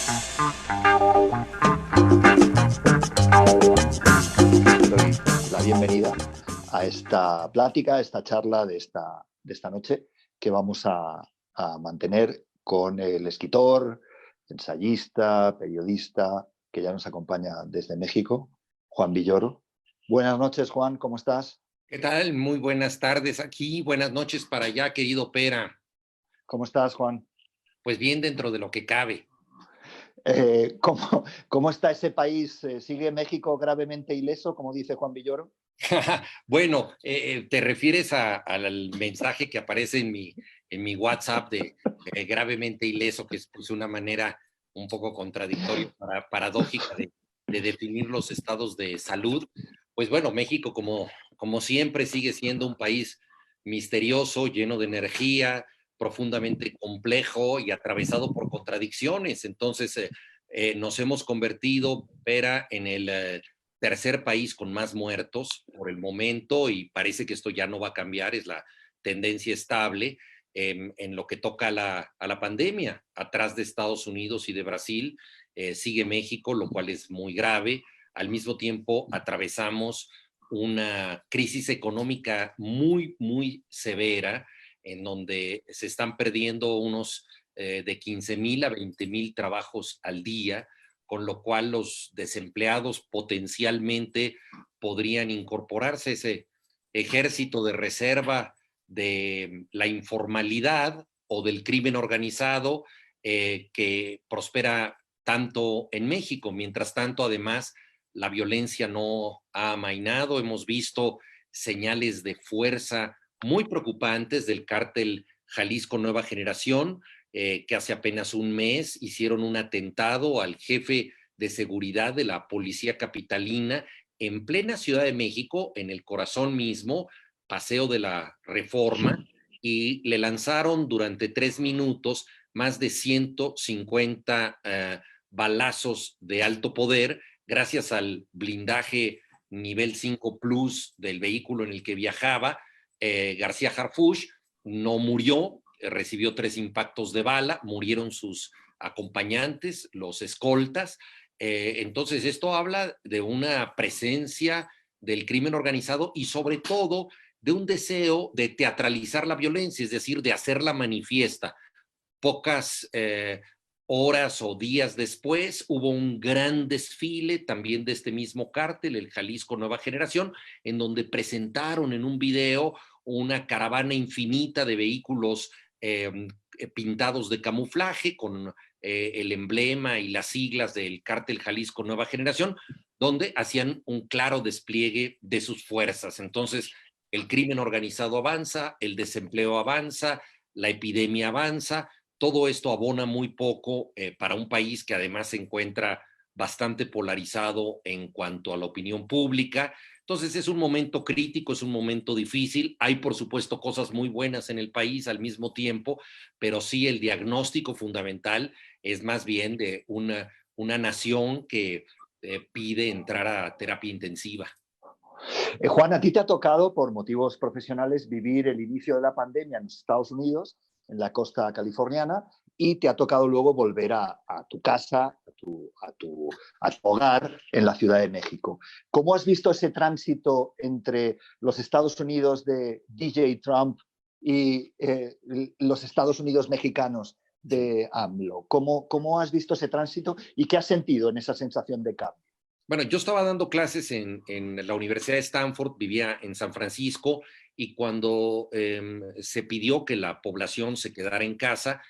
Doy la bienvenida a esta plática, a esta charla de esta noche que vamos a mantener con el escritor, ensayista, periodista que ya nos acompaña desde México, Juan Villoro. Buenas noches, Juan, ¿cómo estás? ¿Qué tal? Muy buenas tardes aquí, buenas noches para allá, querido Pera. ¿Cómo estás, Juan? Pues bien dentro de lo que cabe. ¿Cómo está ese país? ¿Sigue México gravemente ileso, como dice Juan Villoro? Bueno, ¿te refieres al mensaje que aparece en mi WhatsApp de gravemente ileso, que es pues, una manera un poco contradictoria, paradójica de definir los estados de salud? Pues bueno, México, como siempre, sigue siendo un país misterioso, lleno de energía, profundamente complejo y atravesado por contradicciones. Entonces, nos hemos convertido, Pera, en el tercer país con más muertos por el momento y parece que esto ya no va a cambiar, es la tendencia estable en lo que toca a la pandemia. Atrás de Estados Unidos y de Brasil sigue México, lo cual es muy grave. Al mismo tiempo atravesamos una crisis económica muy, muy severa en donde se están perdiendo unos de 15,000 a 20,000 trabajos al día, con lo cual los desempleados potencialmente podrían incorporarse a ese ejército de reserva de la informalidad o del crimen organizado que prospera tanto en México. Mientras tanto, además, la violencia no ha amainado. Hemos visto señales de fuerza muy preocupantes del cártel Jalisco Nueva Generación, que hace apenas un mes hicieron un atentado al jefe de seguridad de la policía capitalina en plena Ciudad de México, en el corazón mismo, Paseo de la Reforma, y le lanzaron durante 3 minutos más de 150 balazos de alto poder, gracias al blindaje nivel 5 Plus del vehículo en el que viajaba. García Harfuch no murió, recibió 3 impactos de bala, murieron sus acompañantes, los escoltas. Entonces, esto habla de una presencia del crimen organizado y sobre todo de un deseo de teatralizar la violencia, es decir, de hacerla manifiesta. Pocas horas o días después hubo un gran desfile también de este mismo cártel, el Jalisco Nueva Generación, en donde presentaron en un video una caravana infinita de vehículos pintados de camuflaje con el emblema y las siglas del cártel Jalisco Nueva Generación, donde hacían un claro despliegue de sus fuerzas. Entonces, el crimen organizado avanza, el desempleo avanza, la epidemia avanza. Todo esto abona muy poco para un país que además se encuentra bastante polarizado en cuanto a la opinión pública. Entonces es un momento crítico, es un momento difícil. Hay, por supuesto, cosas muy buenas en el país al mismo tiempo, pero sí el diagnóstico fundamental es más bien de una nación que pide entrar a terapia intensiva. Juan, a ti te ha tocado, por motivos profesionales, vivir el inicio de la pandemia en Estados Unidos, en la costa californiana, y te ha tocado luego volver a tu casa, a tu hogar en la Ciudad de México. ¿Cómo has visto ese tránsito entre los Estados Unidos de DJ Trump y los Estados Unidos mexicanos de AMLO? ¿Cómo has visto ese tránsito y qué has sentido en esa sensación de cambio? Bueno, yo estaba dando clases en la Universidad de Stanford, vivía en San Francisco, y cuando se pidió que la población se quedara en casa,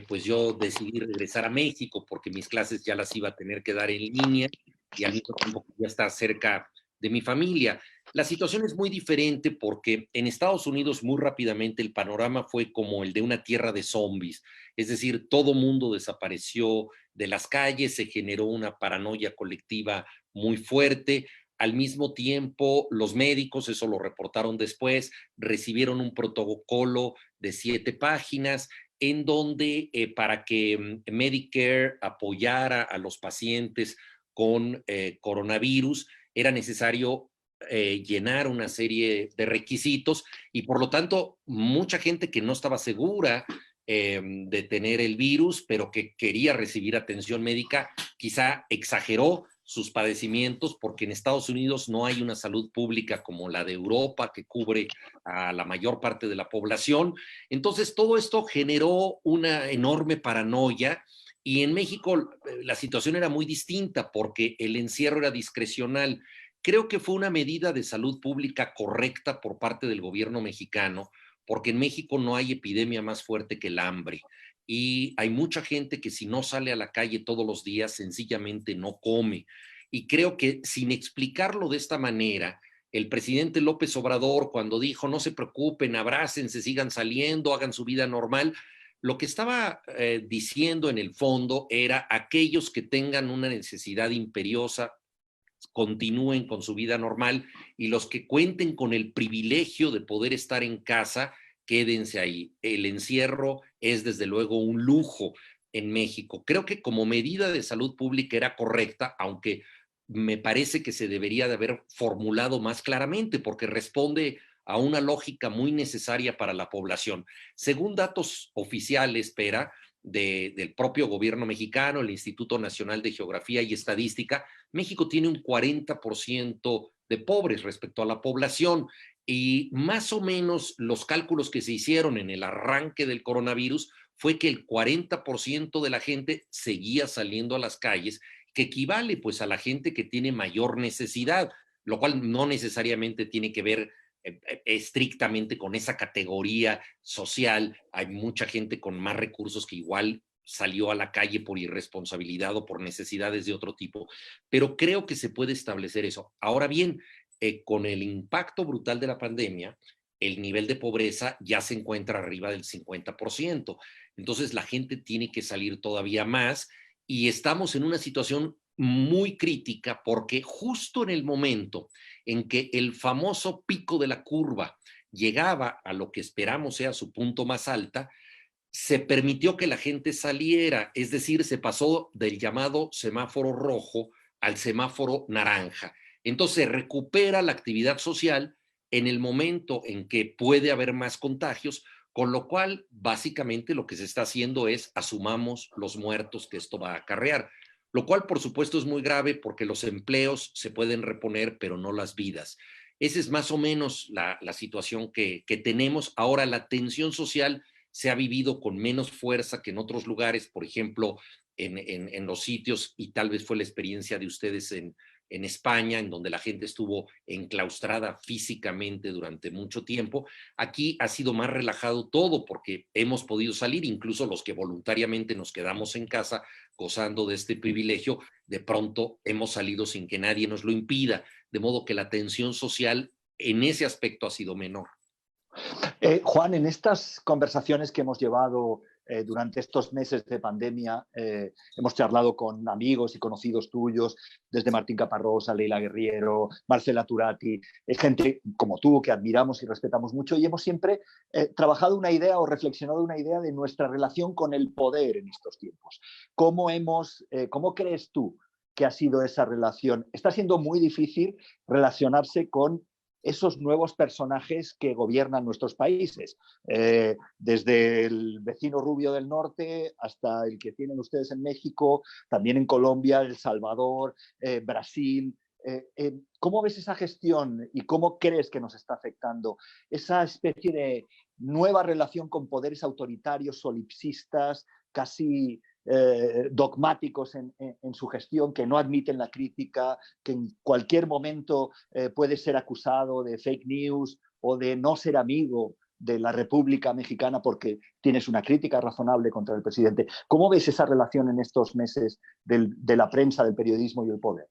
pues yo decidí regresar a México porque mis clases ya las iba a tener que dar en línea y al mismo tiempo quería estar cerca de mi familia. La situación es muy diferente porque en Estados Unidos muy rápidamente el panorama fue como el de una tierra de zombies, es decir, todo mundo desapareció de las calles, se generó una paranoia colectiva muy fuerte. Al mismo tiempo, los médicos, eso lo reportaron después, recibieron un protocolo de 7 páginas en donde para que Medicare apoyara a los pacientes con coronavirus era necesario llenar una serie de requisitos y por lo tanto mucha gente que no estaba segura de tener el virus, pero que quería recibir atención médica, quizá exageró sus padecimientos porque en Estados Unidos no hay una salud pública como la de Europa que cubre a la mayor parte de la población. Entonces todo esto generó una enorme paranoia y en México la situación era muy distinta porque el encierro era discrecional. Creo que fue una medida de salud pública correcta por parte del gobierno mexicano, porque en México no hay epidemia más fuerte que el hambre. Y hay mucha gente que si no sale a la calle todos los días, sencillamente no come. Y creo que sin explicarlo de esta manera, el presidente López Obrador, cuando dijo no se preocupen, abrácense, sigan saliendo, hagan su vida normal, lo que estaba diciendo en el fondo era aquellos que tengan una necesidad imperiosa continúen con su vida normal y los que cuenten con el privilegio de poder estar en casa, quédense ahí. El encierro es desde luego un lujo en México. Creo que como medida de salud pública era correcta, aunque me parece que se debería de haber formulado más claramente porque responde a una lógica muy necesaria para la población. Según datos oficiales, Pera, del propio gobierno mexicano, el Instituto Nacional de Geografía y Estadística, México tiene un 40% de pobres respecto a la población y más o menos los cálculos que se hicieron en el arranque del coronavirus fue que el 40% de la gente seguía saliendo a las calles, que equivale pues a la gente que tiene mayor necesidad, lo cual no necesariamente tiene que ver estrictamente con esa categoría social. Hay mucha gente con más recursos que igual salió a la calle por irresponsabilidad o por necesidades de otro tipo, pero creo que se puede establecer eso. Ahora bien, con el impacto brutal de la pandemia, el nivel de pobreza ya se encuentra arriba del 50%. Entonces la gente tiene que salir todavía más y estamos en una situación muy crítica porque justo en el momento en que el famoso pico de la curva llegaba a lo que esperamos sea su punto más alta, se permitió que la gente saliera, es decir, se pasó del llamado semáforo rojo al semáforo naranja. Entonces se recupera la actividad social en el momento en que puede haber más contagios, con lo cual básicamente lo que se está haciendo es asumamos los muertos que esto va a acarrear, lo cual por supuesto es muy grave porque los empleos se pueden reponer, pero no las vidas. Esa es más o menos la situación que tenemos. Ahora, la tensión social se ha vivido con menos fuerza que en otros lugares, por ejemplo, en los sitios, y tal vez fue la experiencia de ustedes en España, en donde la gente estuvo enclaustrada físicamente durante mucho tiempo. Aquí ha sido más relajado todo porque hemos podido salir, incluso los que voluntariamente nos quedamos en casa gozando de este privilegio, de pronto hemos salido sin que nadie nos lo impida, de modo que la tensión social en ese aspecto ha sido menor. Juan, en estas conversaciones que hemos llevado durante estos meses de pandemia, hemos charlado con amigos y conocidos tuyos, desde Martín Caparrós, Leila Guerriero, Marcela Turati, gente como tú que admiramos y respetamos mucho, y hemos siempre trabajado una idea o reflexionado una idea de nuestra relación con el poder en estos tiempos. ¿Cómo crees tú que ha sido esa relación? Está siendo muy difícil relacionarse con esos nuevos personajes que gobiernan nuestros países, desde el vecino rubio del norte hasta el que tienen ustedes en México, también en Colombia, El Salvador, Brasil. ¿Cómo ves esa gestión y cómo crees que nos está afectando esa especie de nueva relación con poderes autoritarios, solipsistas, casi dogmáticos en su gestión, que no admiten la crítica, que en cualquier momento puede ser acusado de fake news o de no ser amigo de la República Mexicana porque tienes una crítica razonable contra el presidente? ¿Cómo ves esa relación en estos meses de la prensa, del periodismo y el poder?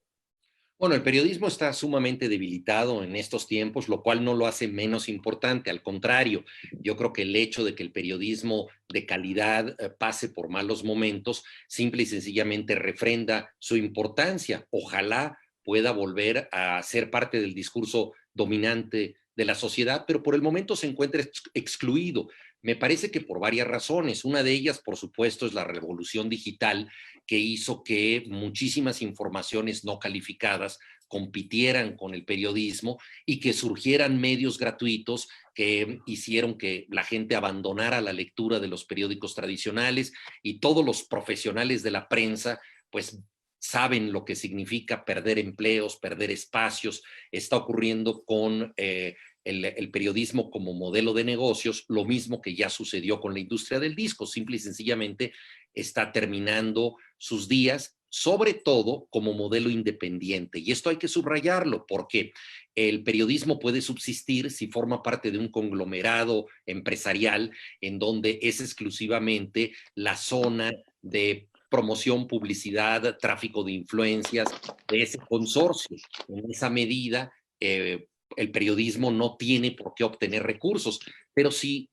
Bueno, el periodismo está sumamente debilitado en estos tiempos, lo cual no lo hace menos importante. Al contrario, yo creo que el hecho de que el periodismo de calidad pase por malos momentos, simple y sencillamente refrenda su importancia. Ojalá pueda volver a ser parte del discurso dominante de la sociedad, pero por el momento se encuentra excluido. Me parece que por varias razones. Una de ellas, por supuesto, es la revolución digital que hizo que muchísimas informaciones no calificadas compitieran con el periodismo y que surgieran medios gratuitos que hicieron que la gente abandonara la lectura de los periódicos tradicionales, y todos los profesionales de la prensa pues saben lo que significa perder empleos, perder espacios. Está ocurriendo con el periodismo como modelo de negocios, lo mismo que ya sucedió con la industria del disco. Simple y sencillamente está terminando sus días, sobre todo como modelo independiente. Y esto hay que subrayarlo, porque el periodismo puede subsistir si forma parte de un conglomerado empresarial en donde es exclusivamente la zona de promoción, publicidad, tráfico de influencias de ese consorcio. En esa medida, el periodismo no tiene por qué obtener recursos, pero si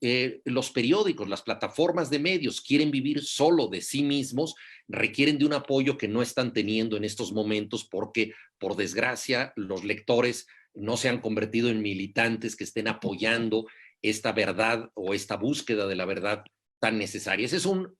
los periódicos, las plataformas de medios quieren vivir solo de sí mismos, requieren de un apoyo que no están teniendo en estos momentos, porque, por desgracia, los lectores no se han convertido en militantes que estén apoyando esta verdad o esta búsqueda de la verdad tan necesaria. Ese es un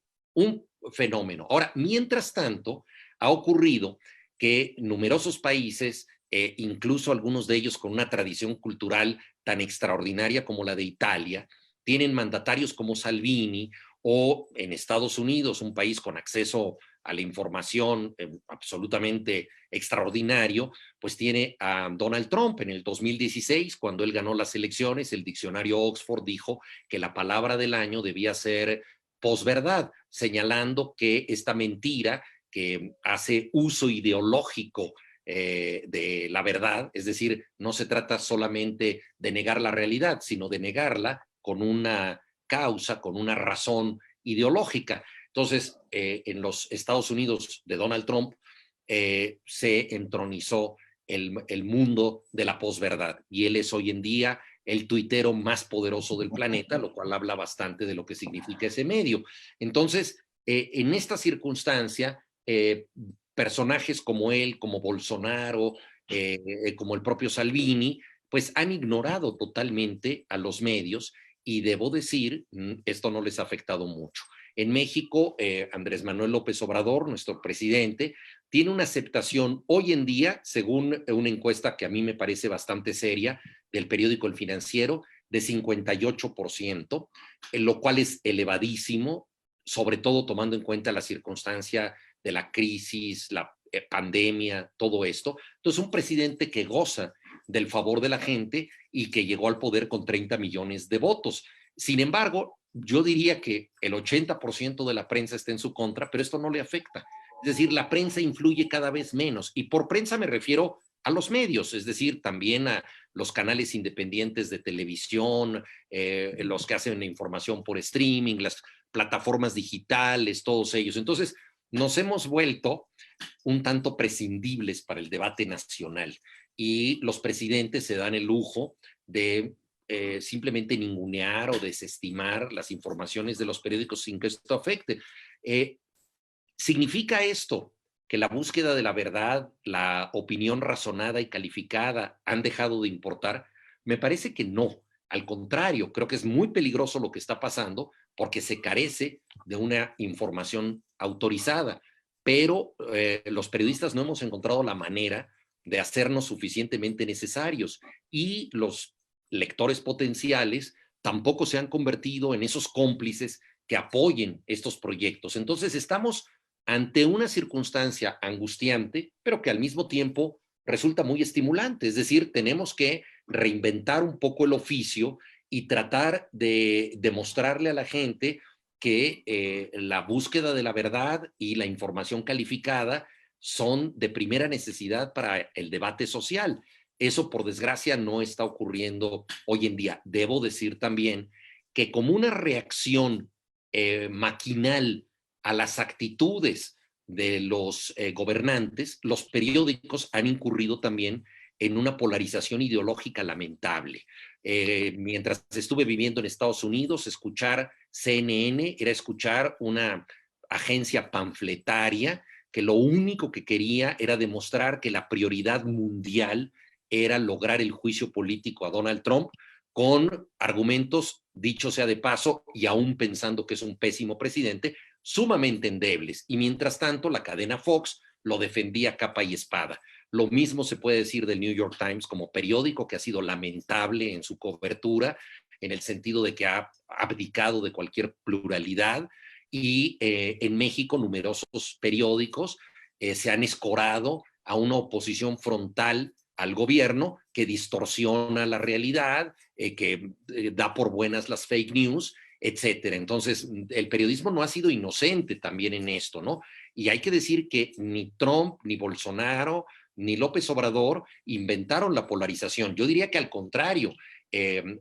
fenómeno. Ahora, mientras tanto, ha ocurrido que numerosos países, incluso algunos de ellos con una tradición cultural tan extraordinaria como la de Italia, tienen mandatarios como Salvini, o en Estados Unidos, un país con acceso a la información absolutamente extraordinario, pues tiene a Donald Trump. En el 2016, cuando él ganó las elecciones, el diccionario Oxford dijo que la palabra del año debía ser posverdad, señalando que esta mentira que hace uso ideológico de la verdad, es decir, no se trata solamente de negar la realidad, sino de negarla con una causa, con una razón ideológica. Entonces, en los Estados Unidos de Donald Trump se entronizó el mundo de la posverdad, y él es hoy en día el tuitero más poderoso del planeta, lo cual habla bastante de lo que significa ese medio. Entonces, en esta circunstancia, personajes como él, como Bolsonaro, como el propio Salvini, pues han ignorado totalmente a los medios, y debo decir, esto no les ha afectado mucho. En México, Andrés Manuel López Obrador, nuestro presidente, tiene una aceptación hoy en día, según una encuesta que a mí me parece bastante seria, del periódico El Financiero, de 58%, lo cual es elevadísimo, sobre todo tomando en cuenta la circunstancia de la crisis, la pandemia, todo esto. Entonces, un presidente que goza del favor de la gente y que llegó al poder con 30 millones de votos. Sin embargo, yo diría que el 80% de la prensa está en su contra, pero esto no le afecta. Es decir, la prensa influye cada vez menos, y por prensa me refiero a los medios, es decir, también a los canales independientes de televisión, los que hacen información por streaming, las plataformas digitales, todos ellos. Entonces, nos hemos vuelto un tanto prescindibles para el debate nacional, y los presidentes se dan el lujo de simplemente ningunear o desestimar las informaciones de los periódicos sin que esto afecte. ¿Significa esto que la búsqueda de la verdad, la opinión razonada y calificada han dejado de importar? Me parece que no. Al contrario, creo que es muy peligroso lo que está pasando, porque se carece de una información autorizada. Pero los periodistas no hemos encontrado la manera de hacernos suficientemente necesarios, y los lectores potenciales tampoco se han convertido en esos cómplices que apoyen estos proyectos. Entonces, estamos ante una circunstancia angustiante, pero que al mismo tiempo resulta muy estimulante. Es decir, tenemos que reinventar un poco el oficio y tratar de demostrarle a la gente que la búsqueda de la verdad y la información calificada son de primera necesidad para el debate social. Eso, por desgracia, no está ocurriendo hoy en día. Debo decir también que, como una reacción maquinal a las actitudes de los gobernantes, los periódicos han incurrido también en una polarización ideológica lamentable. Mientras estuve viviendo en Estados Unidos, escuchar CNN era escuchar una agencia panfletaria que lo único que quería era demostrar que la prioridad mundial era lograr el juicio político a Donald Trump, con argumentos, dicho sea de paso, y aún pensando que es un pésimo presidente, sumamente endebles. Y mientras tanto, la cadena Fox lo defendía capa y espada. Lo mismo se puede decir del New York Times como periódico, que ha sido lamentable en su cobertura, en el sentido de que ha abdicado de cualquier pluralidad. Y en México numerosos periódicos se han escorado a una oposición frontal al gobierno que distorsiona la realidad, que da por buenas las fake news, etcétera. Entonces, el periodismo no ha sido inocente también en esto, ¿no? Y hay que decir que ni Trump, ni Bolsonaro, ni López Obrador inventaron la polarización. Yo diría que al contrario,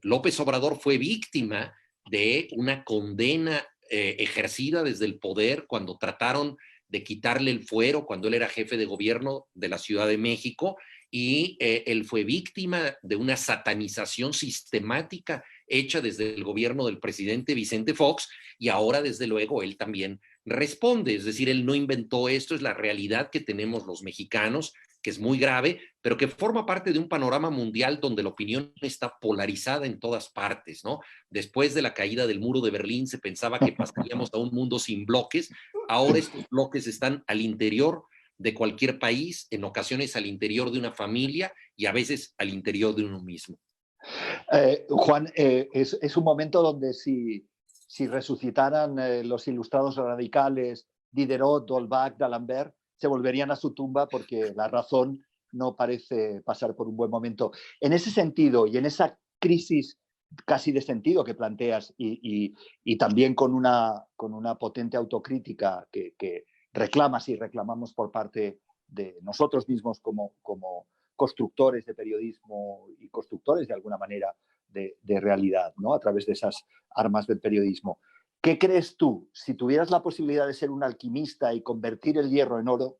López Obrador fue víctima de una condena ejercida desde el poder cuando trataron de quitarle el fuero cuando él era jefe de gobierno de la Ciudad de México, y él fue víctima de una satanización sistemática hecha desde el gobierno del presidente Vicente Fox, y ahora desde luego él también responde. Es decir, él no inventó esto, es la realidad que tenemos los mexicanos, que es muy grave, pero que forma parte de un panorama mundial donde la opinión está polarizada en todas partes, ¿no? Después de la caída del muro de Berlín se pensaba que pasaríamos a un mundo sin bloques. Ahora estos bloques están al interior de cualquier país, en ocasiones al interior de una familia y a veces al interior de uno mismo. Juan, es un momento donde si resucitaran los ilustrados radicales Diderot, D'Holbach, D'Alembert, se volverían a su tumba porque la razón no parece pasar por un buen momento. En ese sentido y en esa crisis casi de sentido que planteas y también con una potente autocrítica que reclamas y reclamamos por parte de nosotros mismos como constructores de periodismo y constructores de alguna manera de realidad, ¿no? A través de esas armas del periodismo. ¿Qué crees tú? Si tuvieras la posibilidad de ser un alquimista y convertir el hierro en oro,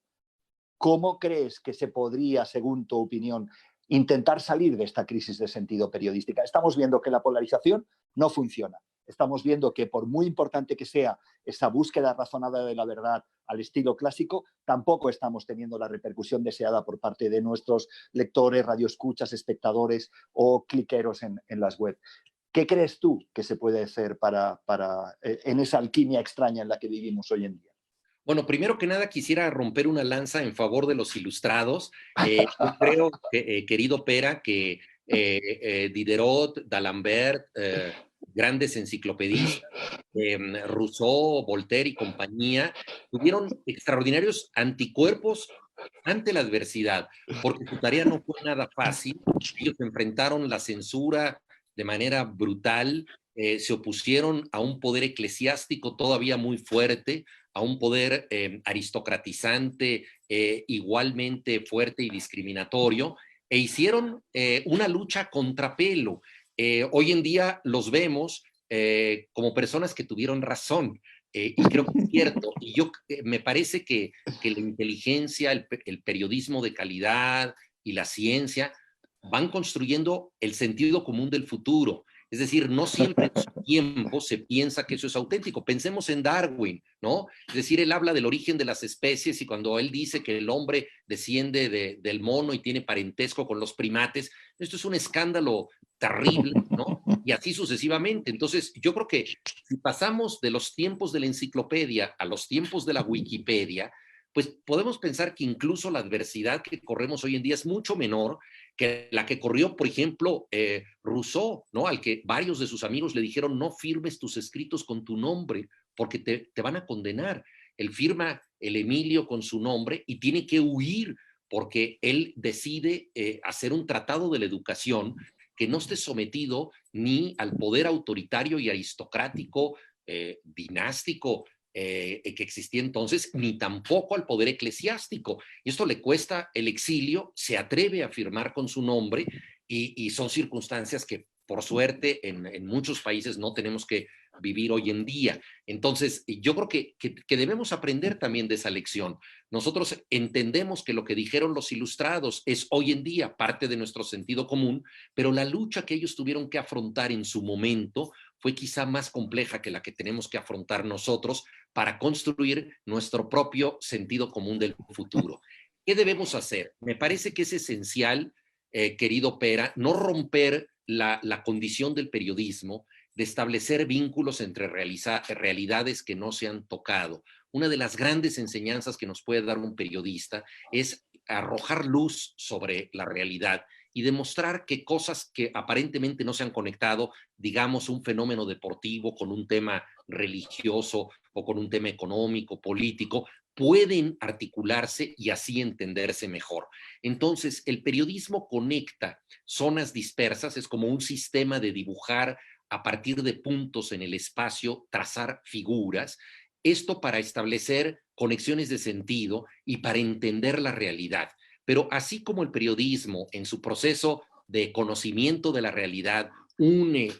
¿cómo crees que se podría, según tu opinión, intentar salir de esta crisis de sentido periodística? Estamos viendo que la polarización no funciona. Estamos viendo que por muy importante que sea esa búsqueda razonada de la verdad al estilo clásico, tampoco estamos teniendo la repercusión deseada por parte de nuestros lectores, radioescuchas, espectadores o cliqueros en las web. ¿Qué crees tú que se puede hacer en esa alquimia extraña en la que vivimos hoy en día? Bueno, primero que nada quisiera romper una lanza en favor de los ilustrados. Yo creo, querido Pera, que Diderot, D'Alembert, grandes enciclopedistas, Rousseau, Voltaire y compañía, tuvieron extraordinarios anticuerpos ante la adversidad, porque su tarea no fue nada fácil. Ellos enfrentaron la censura de manera brutal, se opusieron a un poder eclesiástico todavía muy fuerte, a un poder aristocratizante igualmente fuerte y discriminatorio, e hicieron una lucha a contrapelo. Hoy en día los vemos como personas que tuvieron razón, y creo que es cierto. Y yo me parece que la inteligencia, el periodismo de calidad y la ciencia van construyendo el sentido común del futuro. Es decir, no siempre en su tiempo se piensa que eso es auténtico. Pensemos en Darwin, ¿no? Es decir, él habla del origen de las especies y cuando él dice que el hombre desciende del mono y tiene parentesco con los primates, esto es un escándalo terrible, ¿no? Y así sucesivamente. Entonces, yo creo que si pasamos de los tiempos de la enciclopedia a los tiempos de la Wikipedia, pues podemos pensar que incluso la adversidad que corremos hoy en día es mucho menor que la que corrió, por ejemplo, Rousseau, ¿no? Al que varios de sus amigos le dijeron: no firmes tus escritos con tu nombre porque te van a condenar. Él firma el Emilio con su nombre y tiene que huir porque él decide hacer un tratado de la educación que no esté sometido ni al poder autoritario y aristocrático dinástico que existía entonces, ni tampoco al poder eclesiástico. Y esto le cuesta el exilio, se atreve a firmar con su nombre y son circunstancias que, por suerte, en muchos países no tenemos que vivir hoy en día. Entonces, yo creo que debemos aprender también de esa lección. Nosotros entendemos que lo que dijeron los ilustrados es hoy en día parte de nuestro sentido común, pero la lucha que ellos tuvieron que afrontar en su momento fue quizá más compleja que la que tenemos que afrontar nosotros para construir nuestro propio sentido común del futuro. ¿Qué debemos hacer? Me parece que es esencial, querido Pera, no romper la condición del periodismo, de establecer vínculos entre realidades que no se han tocado. Una de las grandes enseñanzas que nos puede dar un periodista es arrojar luz sobre la realidad y demostrar que cosas que aparentemente no se han conectado, digamos un fenómeno deportivo con un tema religioso o con un tema económico, político, pueden articularse y así entenderse mejor. Entonces, el periodismo conecta zonas dispersas, es como un sistema de dibujar a partir de puntos en el espacio, trazar figuras, esto para establecer conexiones de sentido y para entender la realidad. Pero así como el periodismo en su proceso de conocimiento de la realidad une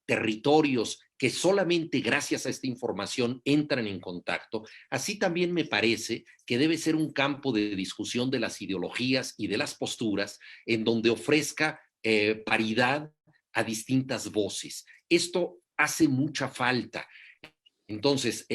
territorios que solamente gracias a esta información entran en contacto, así también me parece que debe ser un campo de discusión de las ideologías y de las posturas en donde ofrezca paridad a distintas voces. Esto hace mucha falta. Entonces,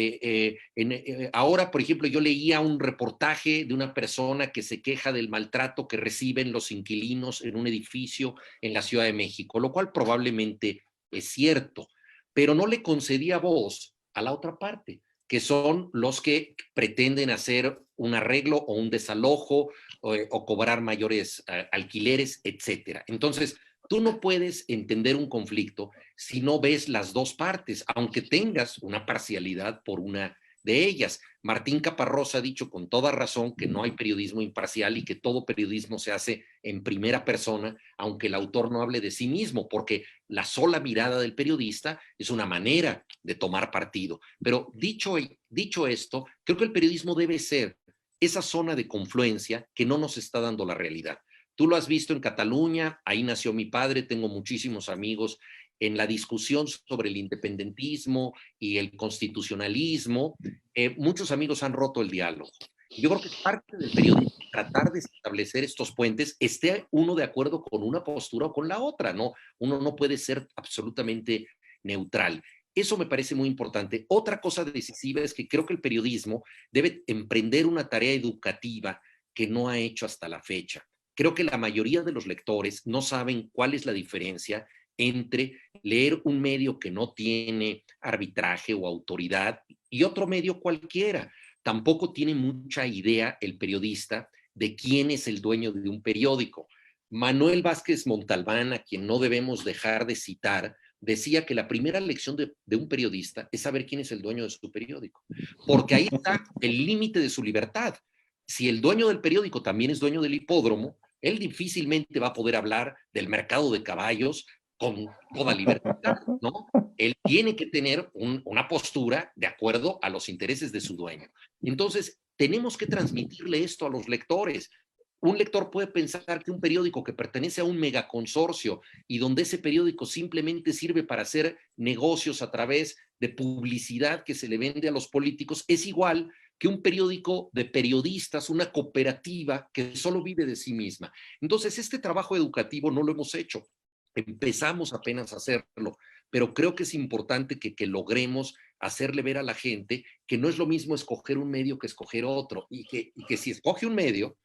ahora, por ejemplo, yo leía un reportaje de una persona que se queja del maltrato que reciben los inquilinos en un edificio en la Ciudad de México, lo cual probablemente es cierto, pero no le concedía voz a la otra parte, que son los que pretenden hacer un arreglo o un desalojo o cobrar mayores alquileres, etcétera. Entonces, tú no puedes entender un conflicto si no ves las dos partes, aunque tengas una parcialidad por una de ellas. Martín Caparrós ha dicho con toda razón que no hay periodismo imparcial y que todo periodismo se hace en primera persona, aunque el autor no hable de sí mismo, porque la sola mirada del periodista es una manera de tomar partido. Pero dicho esto, creo que el periodismo debe ser esa zona de confluencia que no nos está dando la realidad. Tú lo has visto en Cataluña, ahí nació mi padre, tengo muchísimos amigos en la discusión sobre el independentismo y el constitucionalismo. Muchos amigos han roto el diálogo. Yo creo que es parte del periodismo tratar de establecer estos puentes, esté uno de acuerdo con una postura o con la otra, ¿no? Uno no puede ser absolutamente neutral. Eso me parece muy importante. Otra cosa decisiva es que creo que el periodismo debe emprender una tarea educativa que no ha hecho hasta la fecha. Creo que la mayoría de los lectores no saben cuál es la diferencia entre leer un medio que no tiene arbitraje o autoridad y otro medio cualquiera. Tampoco tiene mucha idea el periodista de quién es el dueño de un periódico. Manuel Vázquez Montalbán, a quien no debemos dejar de citar, decía que la primera lección de un periodista es saber quién es el dueño de su periódico, porque ahí está el límite de su libertad. Si el dueño del periódico también es dueño del hipódromo, él difícilmente va a poder hablar del mercado de caballos con toda libertad, ¿no? Él tiene que tener una postura de acuerdo a los intereses de su dueño. Entonces, tenemos que transmitirle esto a los lectores. Un lector puede pensar que un periódico que pertenece a un megaconsorcio y donde ese periódico simplemente sirve para hacer negocios a través de publicidad que se le vende a los políticos es igual que un periódico de periodistas, una cooperativa que solo vive de sí misma. Entonces, este trabajo educativo no lo hemos hecho. Empezamos apenas a hacerlo, pero creo que es importante que logremos hacerle ver a la gente que no es lo mismo escoger un medio que escoger otro y que si escoge un medio,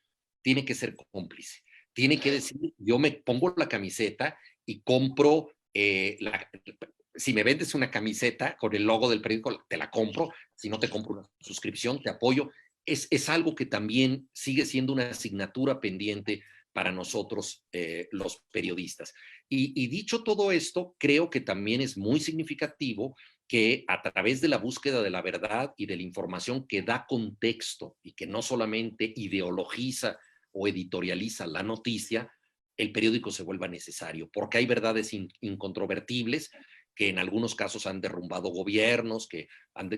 tiene que ser cómplice. Tiene que decir, yo me pongo la camiseta y compro, si me vendes una camiseta con el logo del periódico, te la compro. Si no te compro una suscripción, te apoyo. Es algo que también sigue siendo una asignatura pendiente para nosotros los periodistas. Y dicho todo esto, creo que también es muy significativo que a través de la búsqueda de la verdad y de la información que da contexto y que no solamente ideologiza o editorializa la noticia, el periódico se vuelva necesario, porque hay verdades incontrovertibles que en algunos casos han derrumbado gobiernos, que han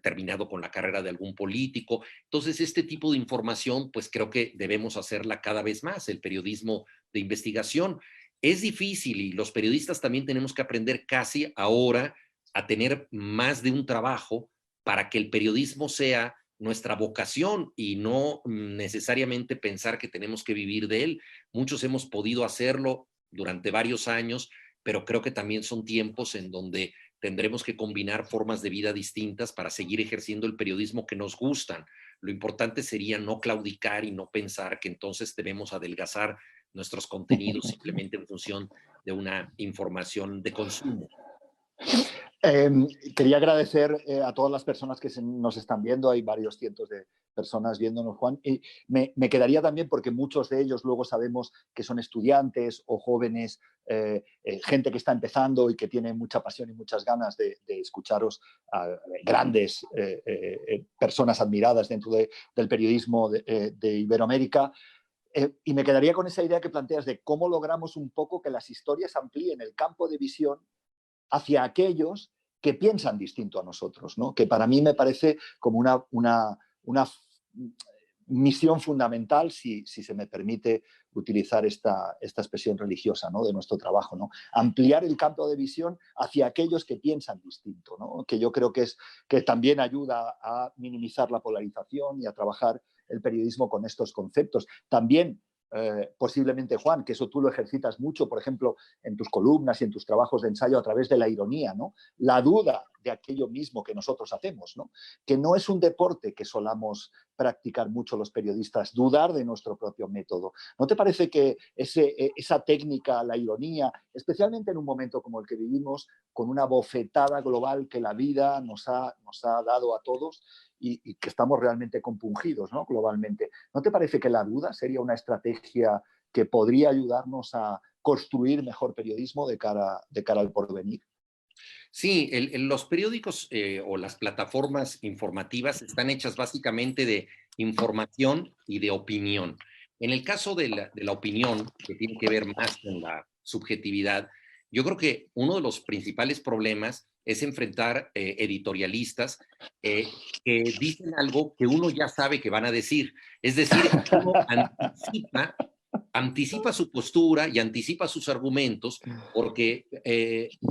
terminado con la carrera de algún político. Entonces, este tipo de información, pues creo que debemos hacerla cada vez más, el periodismo de investigación. Es difícil y los periodistas también tenemos que aprender casi ahora a tener más de un trabajo para que el periodismo sea nuestra vocación y no necesariamente pensar que tenemos que vivir de él. Muchos hemos podido hacerlo durante varios años, pero creo que también son tiempos en donde tendremos que combinar formas de vida distintas para seguir ejerciendo el periodismo que nos gustan. Lo importante sería no claudicar y no pensar que entonces debemos adelgazar nuestros contenidos simplemente en función de una información de consumo. Eh, Quería agradecer a todas las personas que nos están viendo. Hay varios cientos de personas viéndonos, Juan. Y me quedaría también, porque muchos de ellos luego sabemos que son estudiantes o jóvenes, gente que está empezando y que tiene mucha pasión y muchas ganas de escucharos, a grandes personas admiradas dentro del periodismo de Iberoamérica. Y me quedaría con esa idea que planteas de cómo logramos un poco que las historias amplíen el campo de visión hacia aquellos que piensan distinto a nosotros, ¿no? Que para mí me parece como una misión fundamental, si se me permite utilizar esta expresión religiosa, ¿no?, de nuestro trabajo, ¿no? Ampliar el campo de visión hacia aquellos que piensan distinto, ¿no? Que yo creo que también ayuda a minimizar la polarización y a trabajar el periodismo con estos conceptos. También posiblemente, Juan, que eso tú lo ejercitas mucho, por ejemplo, en tus columnas y en tus trabajos de ensayo a través de la ironía, ¿no? La duda de aquello mismo que nosotros hacemos, ¿no? Que no es un deporte que solamos practicar mucho los periodistas, dudar de nuestro propio método. ¿No te parece que esa técnica, la ironía, especialmente en un momento como el que vivimos, con una bofetada global que la vida nos ha dado a todos y que estamos realmente compungidos, ¿no?, globalmente, ¿no te parece que la duda sería una estrategia que podría ayudarnos a construir mejor periodismo de cara al porvenir? Sí, los periódicos o las plataformas informativas están hechas básicamente de información y de opinión. En el caso de la opinión, que tiene que ver más con la subjetividad, yo creo que uno de los principales problemas es enfrentar editorialistas que dicen algo que uno ya sabe que van a decir. Es decir, uno anticipa su postura y anticipa sus argumentos porque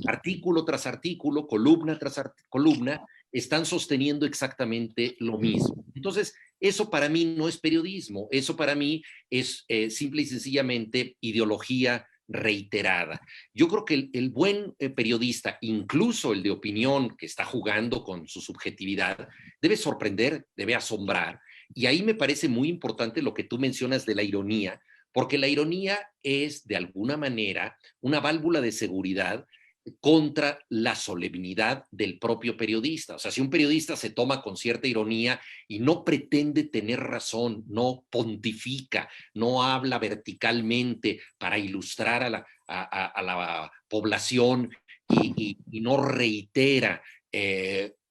artículo tras artículo, columna tras columna, están sosteniendo exactamente lo mismo. Entonces, eso para mí no es periodismo, eso para mí es simple y sencillamente ideología reiterada. Yo creo que el buen periodista, incluso el de opinión que está jugando con su subjetividad, debe sorprender, debe asombrar. Y ahí me parece muy importante lo que tú mencionas de la ironía, porque la ironía es, de alguna manera, una válvula de seguridad contra la solemnidad del propio periodista. O sea, si un periodista se toma con cierta ironía y no pretende tener razón, no pontifica, no habla verticalmente para ilustrar a la población y no reitera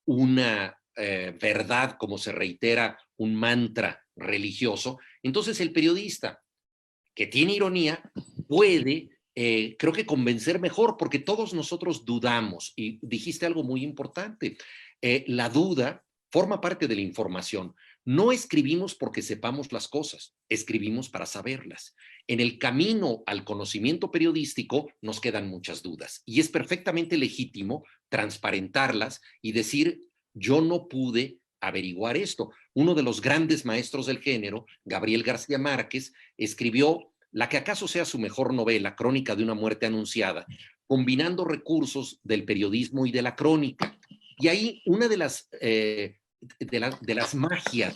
una verdad como se reitera un mantra religioso, entonces el periodista que tiene ironía puede, creo que convencer mejor, porque todos nosotros dudamos, y dijiste algo muy importante, la duda forma parte de la información. No escribimos porque sepamos las cosas, escribimos para saberlas. En el camino al conocimiento periodístico nos quedan muchas dudas y es perfectamente legítimo transparentarlas y decir, yo no pude averiguar esto. Uno de los grandes maestros del género, Gabriel García Márquez, escribió la que acaso sea su mejor novela, Crónica de una muerte anunciada, combinando recursos del periodismo y de la crónica. Y ahí una de las magias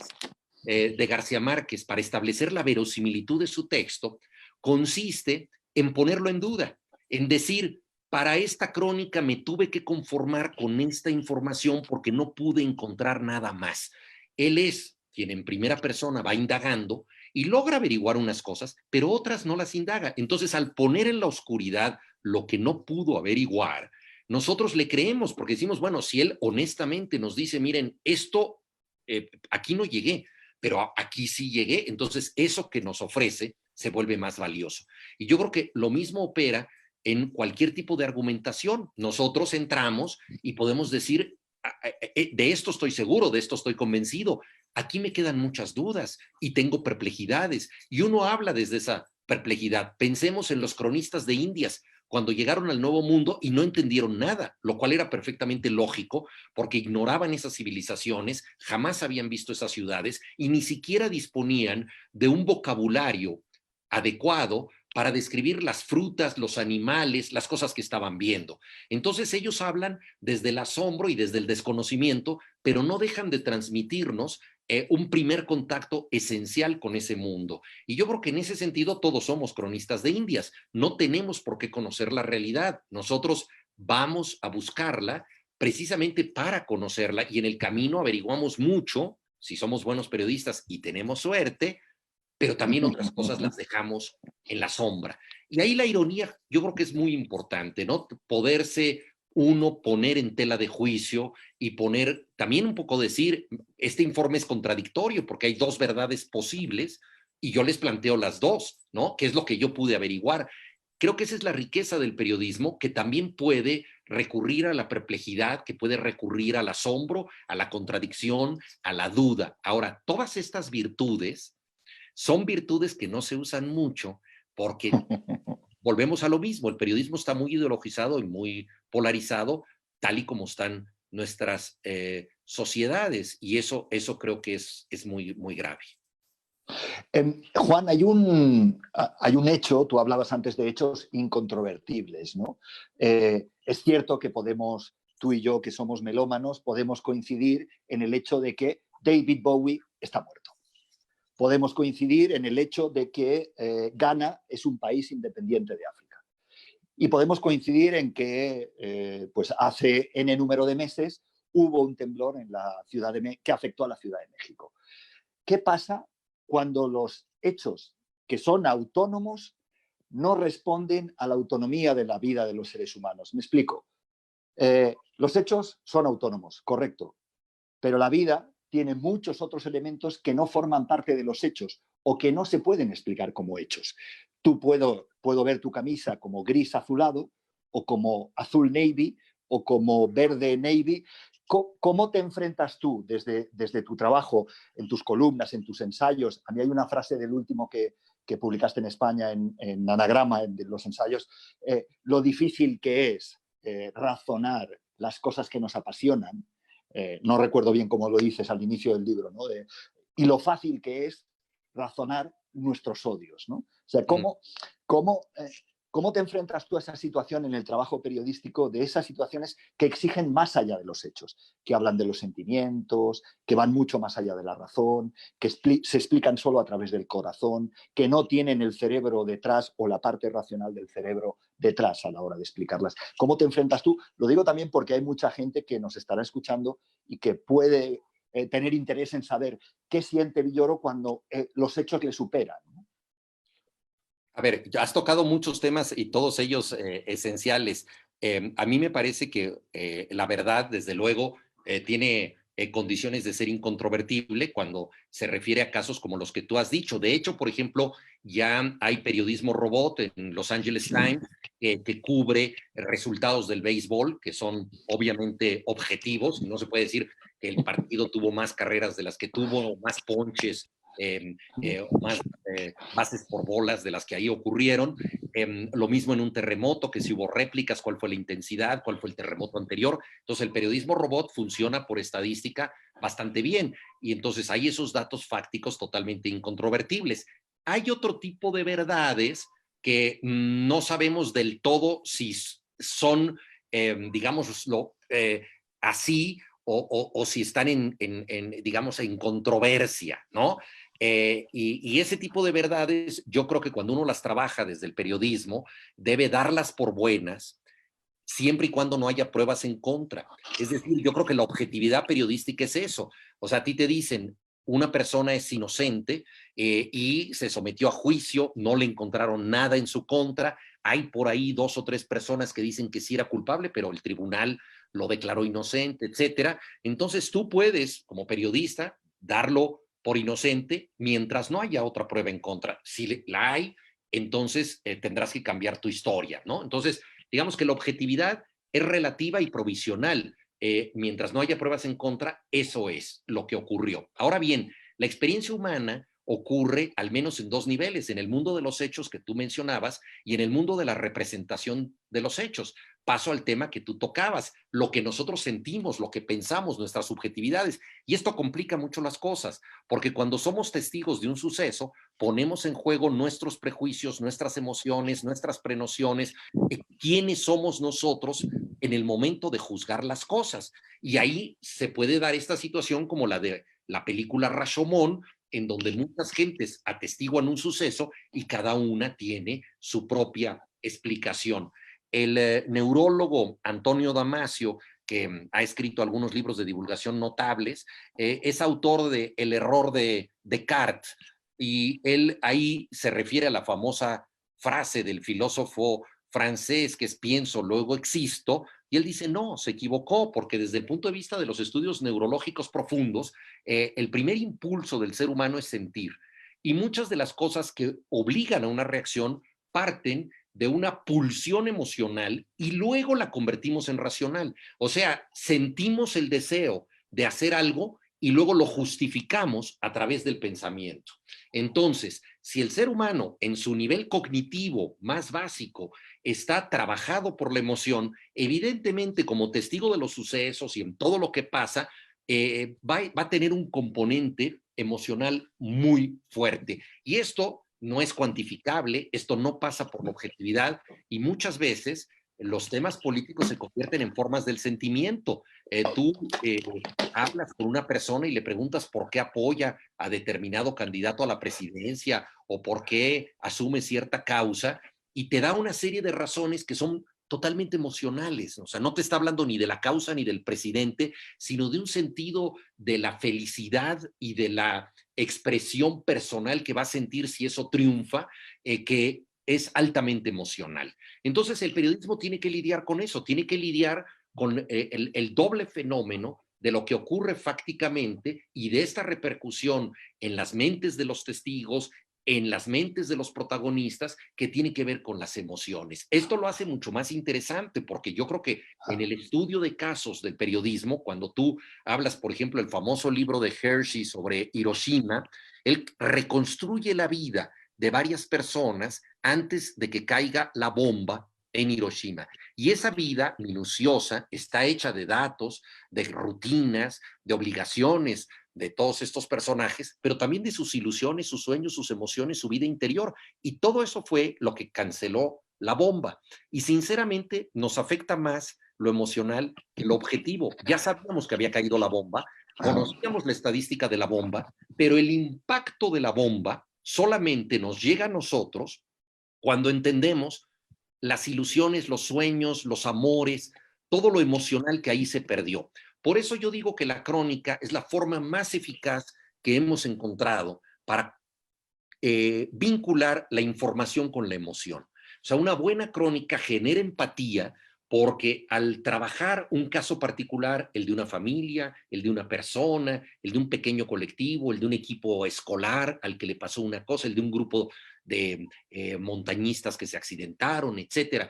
de García Márquez para establecer la verosimilitud de su texto consiste en ponerlo en duda, en decir, para esta crónica me tuve que conformar con esta información porque no pude encontrar nada más. Él es quien en primera persona va indagando y logra averiguar unas cosas, pero otras no las indaga. Entonces, al poner en la oscuridad lo que no pudo averiguar, nosotros le creemos porque decimos, bueno, si él honestamente nos dice, miren, esto, aquí no llegué, pero aquí sí llegué, entonces eso que nos ofrece se vuelve más valioso. Y yo creo que lo mismo opera en cualquier tipo de argumentación. Nosotros entramos y podemos decir, de esto estoy seguro, de esto estoy convencido, aquí me quedan muchas dudas y tengo perplejidades. Y uno habla desde esa perplejidad. Pensemos en los cronistas de Indias, cuando llegaron al Nuevo Mundo y no entendieron nada, lo cual era perfectamente lógico porque ignoraban esas civilizaciones, jamás habían visto esas ciudades y ni siquiera disponían de un vocabulario adecuado para describir las frutas, los animales, las cosas que estaban viendo. Entonces ellos hablan desde el asombro y desde el desconocimiento, pero no dejan de transmitirnos un primer contacto esencial con ese mundo. Y yo creo que en ese sentido todos somos cronistas de Indias. No tenemos por qué conocer la realidad. Nosotros vamos a buscarla precisamente para conocerla y en el camino averiguamos mucho, si somos buenos periodistas y tenemos suerte, pero también otras cosas las dejamos en la sombra. Y ahí la ironía yo creo que es muy importante, ¿no? Poderse uno poner en tela de juicio y poner, también un poco decir, este informe es contradictorio porque hay dos verdades posibles y yo les planteo las dos, ¿no? ¿Qué es lo que yo pude averiguar? Creo que esa es la riqueza del periodismo, que también puede recurrir a la perplejidad, que puede recurrir al asombro, a la contradicción, a la duda. Ahora, todas estas virtudes son virtudes que no se usan mucho porque volvemos a lo mismo, el periodismo está muy ideologizado y muy polarizado, tal y como están nuestras sociedades, y eso creo que es muy, muy grave. Juan, hay un hecho, tú hablabas antes de hechos incontrovertibles, ¿no? Es cierto que podemos, tú y yo que somos melómanos, podemos coincidir en el hecho de que David Bowie está muerto. Podemos coincidir en el hecho de que Ghana es un país independiente de África. Y podemos coincidir en que pues hace N número de meses hubo un temblor en la ciudad que afectó a la Ciudad de México. ¿Qué pasa cuando los hechos que son autónomos no responden a la autonomía de la vida de los seres humanos? Me explico. Los hechos son autónomos, correcto, pero la vida tiene muchos otros elementos que no forman parte de los hechos o que no se pueden explicar como hechos. Puedo ver tu camisa como gris azulado o como azul navy o como verde navy. ¿Cómo te enfrentas tú desde tu trabajo, en tus columnas, en tus ensayos? A mí hay una frase del último que publicaste en España, en Anagrama, en los ensayos, lo difícil que es razonar las cosas que nos apasionan. No recuerdo bien cómo lo dices al inicio del libro, ¿no? Y lo fácil que es razonar nuestros odios, ¿no? O sea, ¿cómo te enfrentas tú a esa situación en el trabajo periodístico, de esas situaciones que exigen más allá de los hechos, que hablan de los sentimientos, que van mucho más allá de la razón, que se explican solo a través del corazón, que no tienen el cerebro detrás o la parte racional del cerebro detrás a la hora de explicarlas? ¿Cómo te enfrentas tú? Lo digo también porque hay mucha gente que nos estará escuchando y que puede tener interés en saber qué siente Villoro cuando los hechos le superan, ¿no? A ver, has tocado muchos temas y todos ellos esenciales. A mí me parece que la verdad, desde luego, tiene condiciones de ser incontrovertible cuando se refiere a casos como los que tú has dicho. De hecho, por ejemplo, ya hay periodismo robot en Los Angeles Times que cubre resultados del béisbol, que son obviamente objetivos. No se puede decir que el partido tuvo más carreras de las que tuvo, o más ponches, o más bases por bolas de las que ahí ocurrieron. Lo mismo en un terremoto, que si hubo réplicas, cuál fue la intensidad, cuál fue el terremoto anterior. Entonces el periodismo robot funciona por estadística bastante bien y entonces hay esos datos fácticos totalmente incontrovertibles. Hay otro tipo de verdades que no sabemos del todo si son, digámoslo, así o si están digamos, en controversia, ¿no? Y ese tipo de verdades, yo creo que cuando uno las trabaja desde el periodismo, debe darlas por buenas, siempre y cuando no haya pruebas en contra. Es decir, yo creo que la objetividad periodística es eso. O sea, a ti te dicen, una persona es inocente y se sometió a juicio, no le encontraron nada en su contra. Hay por ahí 2 o 3 personas que dicen que sí era culpable, pero el tribunal lo declaró inocente, etcétera. Entonces tú puedes, como periodista, darlo por inocente mientras no haya otra prueba en contra. Si la hay, entonces tendrás que cambiar tu historia, ¿no? Entonces, digamos que la objetividad es relativa y provisional. Mientras no haya pruebas en contra, eso es lo que ocurrió. Ahora bien, la experiencia humana ocurre al menos en 2 niveles, en el mundo de los hechos que tú mencionabas y en el mundo de la representación de los hechos. Paso al tema que tú tocabas, lo que nosotros sentimos, lo que pensamos, nuestras subjetividades. Y esto complica mucho las cosas, porque cuando somos testigos de un suceso, ponemos en juego nuestros prejuicios, nuestras emociones, nuestras prenociones, quiénes somos nosotros en el momento de juzgar las cosas. Y ahí se puede dar esta situación como la de la película Rashomon, en donde muchas gentes atestiguan un suceso y cada una tiene su propia explicación. El neurólogo Antonio Damasio, que ha escrito algunos libros de divulgación notables, es autor de El error de Descartes, y él ahí se refiere a la famosa frase del filósofo francés que es pienso, luego existo, y él dice no, se equivocó, porque desde el punto de vista de los estudios neurológicos profundos, el primer impulso del ser humano es sentir, y muchas de las cosas que obligan a una reacción parten de una pulsión emocional y luego la convertimos en racional. O sea, sentimos el deseo de hacer algo y luego lo justificamos a través del pensamiento. Entonces, si el ser humano en su nivel cognitivo más básico está trabajado por la emoción, evidentemente como testigo de los sucesos y en todo lo que pasa, va a tener un componente emocional muy fuerte. Y esto no es cuantificable, esto no pasa por la objetividad y muchas veces los temas políticos se convierten en formas del sentimiento. Tú hablas con una persona y le preguntas por qué apoya a determinado candidato a la presidencia o por qué asume cierta causa y te da una serie de razones que son totalmente emocionales. O sea, no te está hablando ni de la causa ni del presidente, sino de un sentido de la felicidad y de la expresión personal que va a sentir si eso triunfa, que es altamente emocional. Entonces el periodismo tiene que lidiar con eso, tiene que lidiar con el doble fenómeno de lo que ocurre fácticamente y de esta repercusión en las mentes de los testigos, en las mentes de los protagonistas, que tiene que ver con las emociones. Esto lo hace mucho más interesante porque yo creo que en el estudio de casos del periodismo, cuando tú hablas, por ejemplo, el famoso libro de Hershey sobre Hiroshima, él reconstruye la vida de varias personas antes de que caiga la bomba en Hiroshima. Y esa vida minuciosa está hecha de datos, de rutinas, de obligaciones, de todos estos personajes, pero también de sus ilusiones, sus sueños, sus emociones, su vida interior. Y todo eso fue lo que canceló la bomba. Y sinceramente nos afecta más lo emocional que lo objetivo. Ya sabíamos que había caído la bomba, conocíamos la estadística de la bomba, pero el impacto de la bomba solamente nos llega a nosotros cuando entendemos las ilusiones, los sueños, los amores, todo lo emocional que ahí se perdió. Por eso yo digo que la crónica es la forma más eficaz que hemos encontrado para vincular la información con la emoción. O sea, una buena crónica genera empatía porque al trabajar un caso particular, el de una familia, el de una persona, el de un pequeño colectivo, el de un equipo escolar al que le pasó una cosa, el de un grupo de montañistas que se accidentaron, etcétera.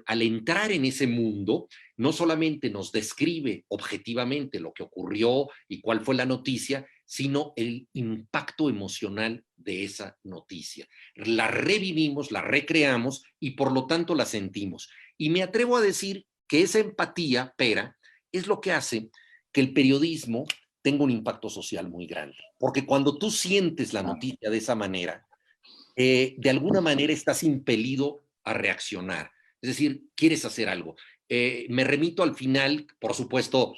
Al entrar en ese mundo, no solamente nos describe objetivamente lo que ocurrió y cuál fue la noticia, sino el impacto emocional de esa noticia. La revivimos, la recreamos y por lo tanto la sentimos. Y me atrevo a decir que esa empatía, Pera, es lo que hace que el periodismo tenga un impacto social muy grande. Porque cuando tú sientes la noticia de esa manera, de alguna manera estás impelido a reaccionar. Es decir, quieres hacer algo. Me remito al final, por supuesto,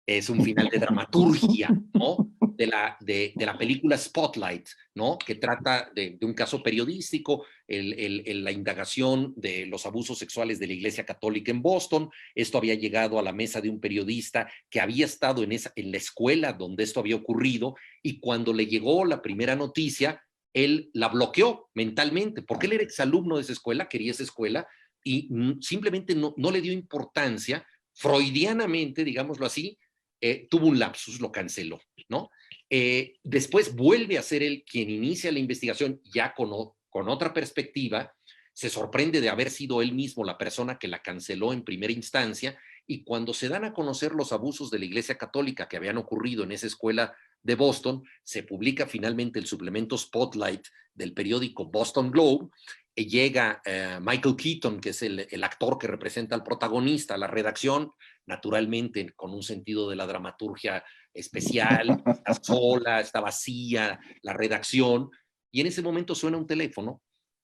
es un final de dramaturgia, ¿no? De la película Spotlight, ¿no? Que trata de un caso periodístico, la indagación de los abusos sexuales de la Iglesia Católica en Boston. Esto había llegado a la mesa de un periodista que había estado en la escuela donde esto había ocurrido, y cuando le llegó la primera noticia, él la bloqueó mentalmente, porque él era exalumno de esa escuela, quería esa escuela, y simplemente no le dio importancia, freudianamente, digámoslo así, tuvo un lapsus, lo canceló, ¿no? Después vuelve a ser él quien inicia la investigación ya con otra perspectiva, se sorprende de haber sido él mismo la persona que la canceló en primera instancia, y cuando se dan a conocer los abusos de la Iglesia Católica que habían ocurrido en esa escuela de Boston, se publica finalmente el suplemento Spotlight del periódico Boston Globe, y llega Michael Keaton, que es el actor que representa al protagonista, a la redacción, naturalmente con un sentido de la dramaturgia especial, está sola, está vacía la redacción, y en ese momento suena un teléfono,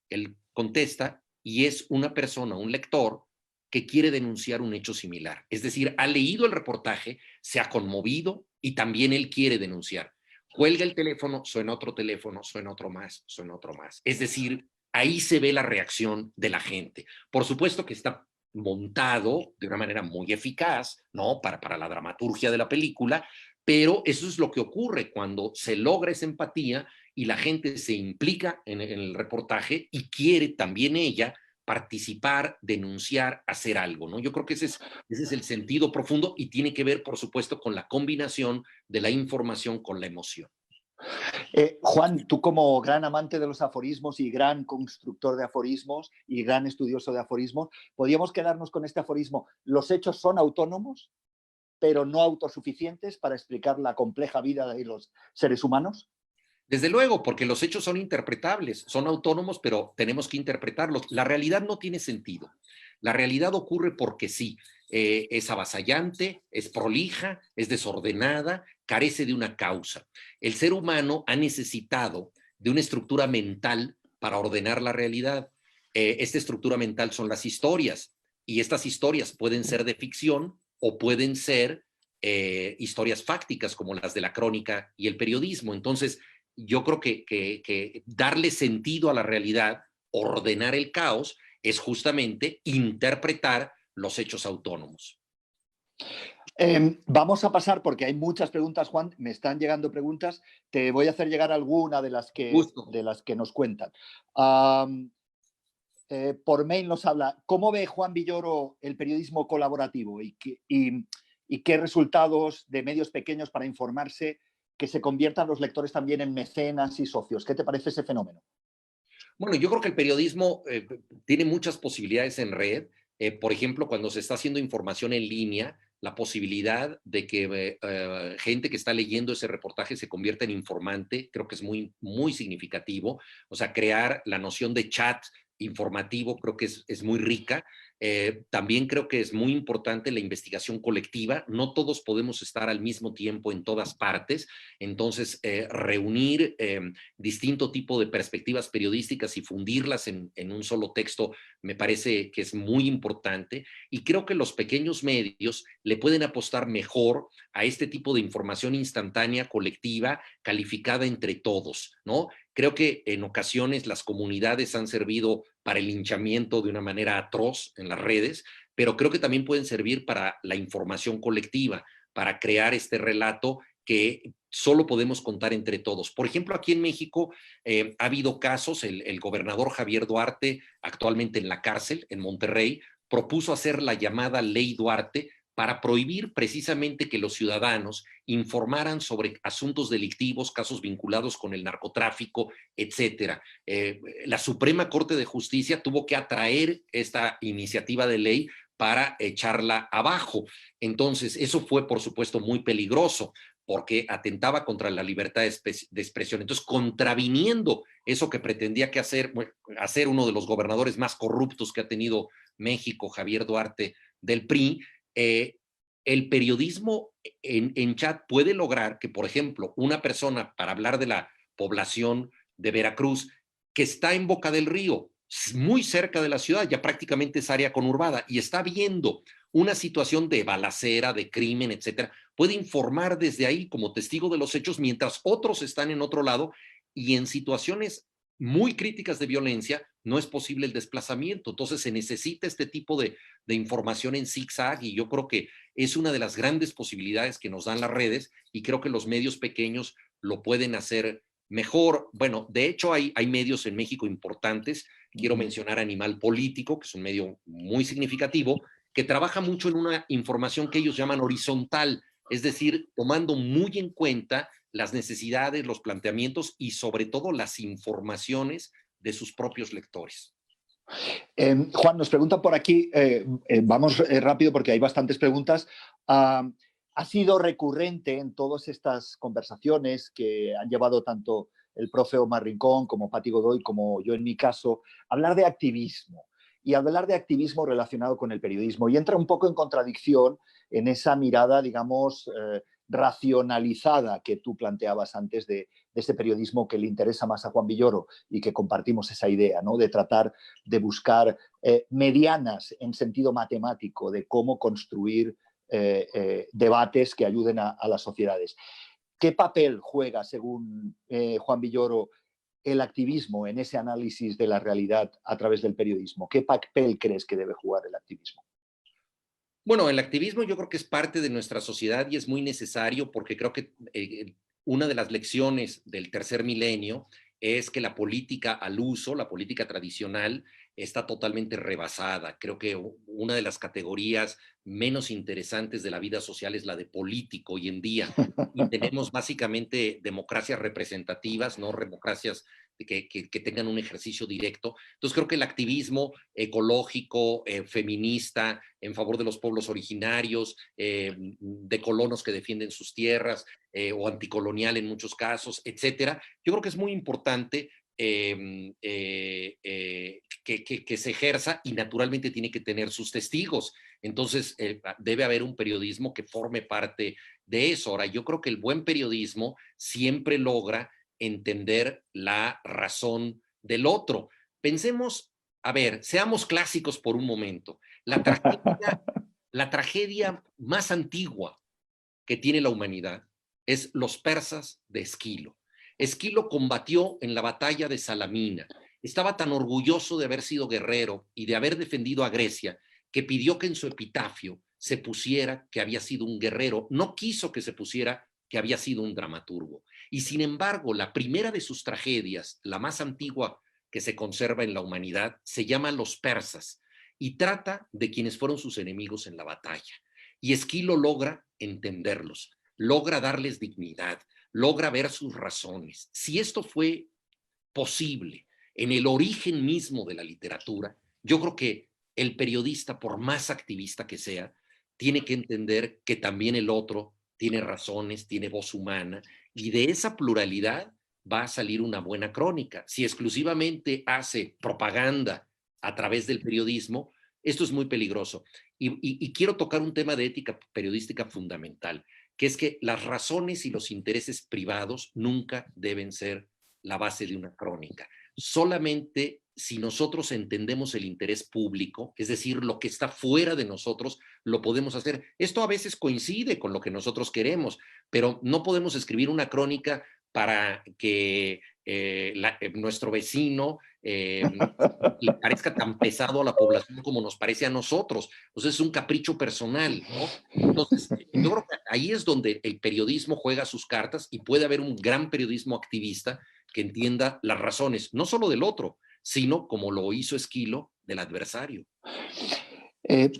él contesta y es una persona, un lector, que quiere denunciar un hecho similar. Es decir, ha leído el reportaje, se ha conmovido y también él quiere denunciar. Cuelga el teléfono, suena otro teléfono, suena otro más, suena otro más. Es decir, ahí se ve la reacción de la gente. Por supuesto que está montado de una manera muy eficaz, ¿no? Para la dramaturgia de la película, pero eso es lo que ocurre cuando se logra esa empatía y la gente se implica en el reportaje y quiere también ella participar, denunciar, hacer algo, ¿no? Yo creo que ese es el sentido profundo y tiene que ver, por supuesto, con la combinación de la información con la emoción. Juan, tú como gran amante de los aforismos y gran constructor de aforismos y gran estudioso de aforismos, ¿podríamos quedarnos con este aforismo? ¿Los hechos son autónomos, pero no autosuficientes para explicar la compleja vida de los seres humanos? Desde luego, porque los hechos son interpretables, son autónomos, pero tenemos que interpretarlos. La realidad no tiene sentido. La realidad ocurre porque sí, es avasallante, es prolija, es desordenada, carece de una causa. El ser humano ha necesitado de una estructura mental para ordenar la realidad. Esta estructura mental son las historias, y estas historias pueden ser de ficción o pueden ser historias fácticas como las de la crónica y el periodismo. Entonces, yo creo que darle sentido a la realidad, ordenar el caos, es justamente interpretar los hechos autónomos. Vamos a pasar, porque hay muchas preguntas, Juan, me están llegando preguntas, te voy a hacer llegar alguna Justo. de las que nos cuentan. Por mail nos habla, ¿cómo ve Juan Villoro el periodismo colaborativo y qué resultados de medios pequeños para informarse que se conviertan los lectores también en mecenas y socios? ¿Qué te parece ese fenómeno? Bueno, yo creo que el periodismo tiene muchas posibilidades en red. Por ejemplo, cuando se está haciendo información en línea, la posibilidad de que gente que está leyendo ese reportaje se convierta en informante, creo que es muy, muy significativo. O sea, crear la noción de chat informativo creo que es muy rica. También creo que es muy importante la investigación colectiva. No todos podemos estar al mismo tiempo en todas partes. Entonces, reunir distinto tipo de perspectivas periodísticas y fundirlas en un solo texto me parece que es muy importante, y creo que los pequeños medios le pueden apostar mejor a este tipo de información instantánea, colectiva, calificada entre todos, ¿no? Creo que en ocasiones las comunidades han servido para el linchamiento de una manera atroz en las redes, pero creo que también pueden servir para la información colectiva, para crear este relato que solo podemos contar entre todos. Por ejemplo, aquí en México ha habido casos, el gobernador Javier Duarte, actualmente en la cárcel, en Monterrey, propuso hacer la llamada Ley Duarte para prohibir precisamente que los ciudadanos informaran sobre asuntos delictivos, casos vinculados con el narcotráfico, etcétera. La Suprema Corte de Justicia tuvo que atraer esta iniciativa de ley para echarla abajo. Entonces, eso fue, por supuesto, muy peligroso, porque atentaba contra la libertad de expresión. Entonces, contraviniendo eso que pretendía que hacer uno de los gobernadores más corruptos que ha tenido México, Javier Duarte, del PRI, el periodismo en chat puede lograr que, por ejemplo, una persona, para hablar de la población de Veracruz, que está en Boca del Río, muy cerca de la ciudad, ya prácticamente es área conurbada, y está viendo una situación de balacera, de crimen, etcétera, puede informar desde ahí como testigo de los hechos, mientras otros están en otro lado, y en situaciones muy críticas de violencia no es posible el desplazamiento. Entonces se necesita este tipo de información en zigzag, y yo creo que es una de las grandes posibilidades que nos dan las redes, y creo que los medios pequeños lo pueden hacer mejor. Bueno, de hecho hay medios en México importantes. Quiero mencionar Animal Político, que es un medio muy significativo, que trabaja mucho en una información que ellos llaman horizontal, es decir, tomando muy en cuenta las necesidades, los planteamientos y sobre todo las informaciones de sus propios lectores. Juan, nos preguntan por aquí, vamos rápido porque hay bastantes preguntas. Ha sido recurrente en todas estas conversaciones que han llevado tanto el profe Omar Rincón como Pati Godoy, como yo en mi caso, hablar de activismo. Y hablar de activismo relacionado con el periodismo. Y entra un poco en contradicción en esa mirada, digamos, racionalizada que tú planteabas antes de ese periodismo que le interesa más a Juan Villoro, y que compartimos esa idea, ¿no? De tratar de buscar medianas en sentido matemático de cómo construir debates que ayuden a las sociedades. ¿Qué papel juega, según Juan Villoro, el activismo en ese análisis de la realidad a través del periodismo? ¿Qué papel crees que debe jugar el activismo? Bueno, el activismo yo creo que es parte de nuestra sociedad y es muy necesario porque creo que una de las lecciones del tercer milenio es que la política al uso, la política tradicional, está totalmente rebasada. Creo que una de las categorías menos interesantes de la vida social es la de político hoy en día. Y tenemos básicamente democracias representativas, no democracias que tengan un ejercicio directo. Entonces creo que el activismo ecológico, feminista, en favor de los pueblos originarios, de colonos que defienden sus tierras, o anticolonial en muchos casos, etcétera. Yo creo que es muy importante que se ejerza y naturalmente tiene que tener sus testigos. Entonces, debe haber un periodismo que forme parte de eso. Ahora, yo creo que el buen periodismo siempre logra entender la razón del otro. Pensemos, a ver, seamos clásicos por un momento. La tragedia más antigua que tiene la humanidad es los persas de Esquilo. Esquilo combatió en la batalla de Salamina. Estaba tan orgulloso de haber sido guerrero y de haber defendido a Grecia que pidió que en su epitafio se pusiera que había sido un guerrero. No quiso que se pusiera que había sido un dramaturgo. Y sin embargo, la primera de sus tragedias, la más antigua que se conserva en la humanidad, se llama Los persas y trata de quienes fueron sus enemigos en la batalla. Y Esquilo logra entenderlos, logra darles dignidad, logra ver sus razones. Si esto fue posible en el origen mismo de la literatura, yo creo que el periodista, por más activista que sea, tiene que entender que también el otro tiene razones, tiene voz humana, y de esa pluralidad va a salir una buena crónica. Si exclusivamente hace propaganda a través del periodismo, esto es muy peligroso. Y quiero tocar un tema de ética periodística fundamental, que es que las razones y los intereses privados nunca deben ser la base de una crónica. Solamente si nosotros entendemos el interés público, es decir, lo que está fuera de nosotros, lo podemos hacer. Esto a veces coincide con lo que nosotros queremos, pero no podemos escribir una crónica para que nuestro vecino le parezca tan pesado a la población como nos parece a nosotros. Entonces es un capricho personal, ¿no? Entonces, yo creo que ahí es donde el periodismo juega sus cartas y puede haber un gran periodismo activista que entienda las razones, no solo del otro, sino, como lo hizo Esquilo, del adversario.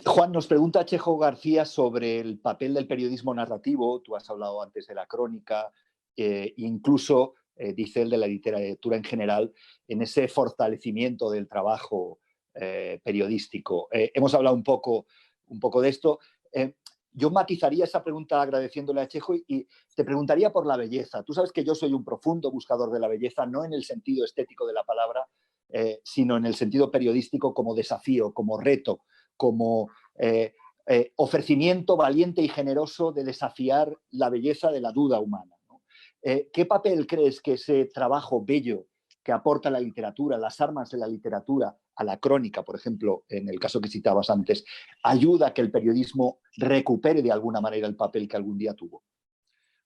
Juan, nos pregunta Chejo García sobre el papel del periodismo narrativo. Tú has hablado antes de la crónica, incluso, dice él, de la literatura en general, en ese fortalecimiento del trabajo periodístico. Hemos hablado un poco de esto. Yo matizaría esa pregunta agradeciéndole a Chejo y te preguntaría por la belleza. Tú sabes que yo soy un profundo buscador de la belleza, no en el sentido estético de la palabra, sino en el sentido periodístico como desafío, como reto, como ofrecimiento valiente y generoso de desafiar la belleza de la duda humana, ¿no? ¿Qué papel crees que ese trabajo bello que aporta la literatura, las armas de la literatura, a la crónica, por ejemplo, en el caso que citabas antes, ayuda a que el periodismo recupere de alguna manera el papel que algún día tuvo?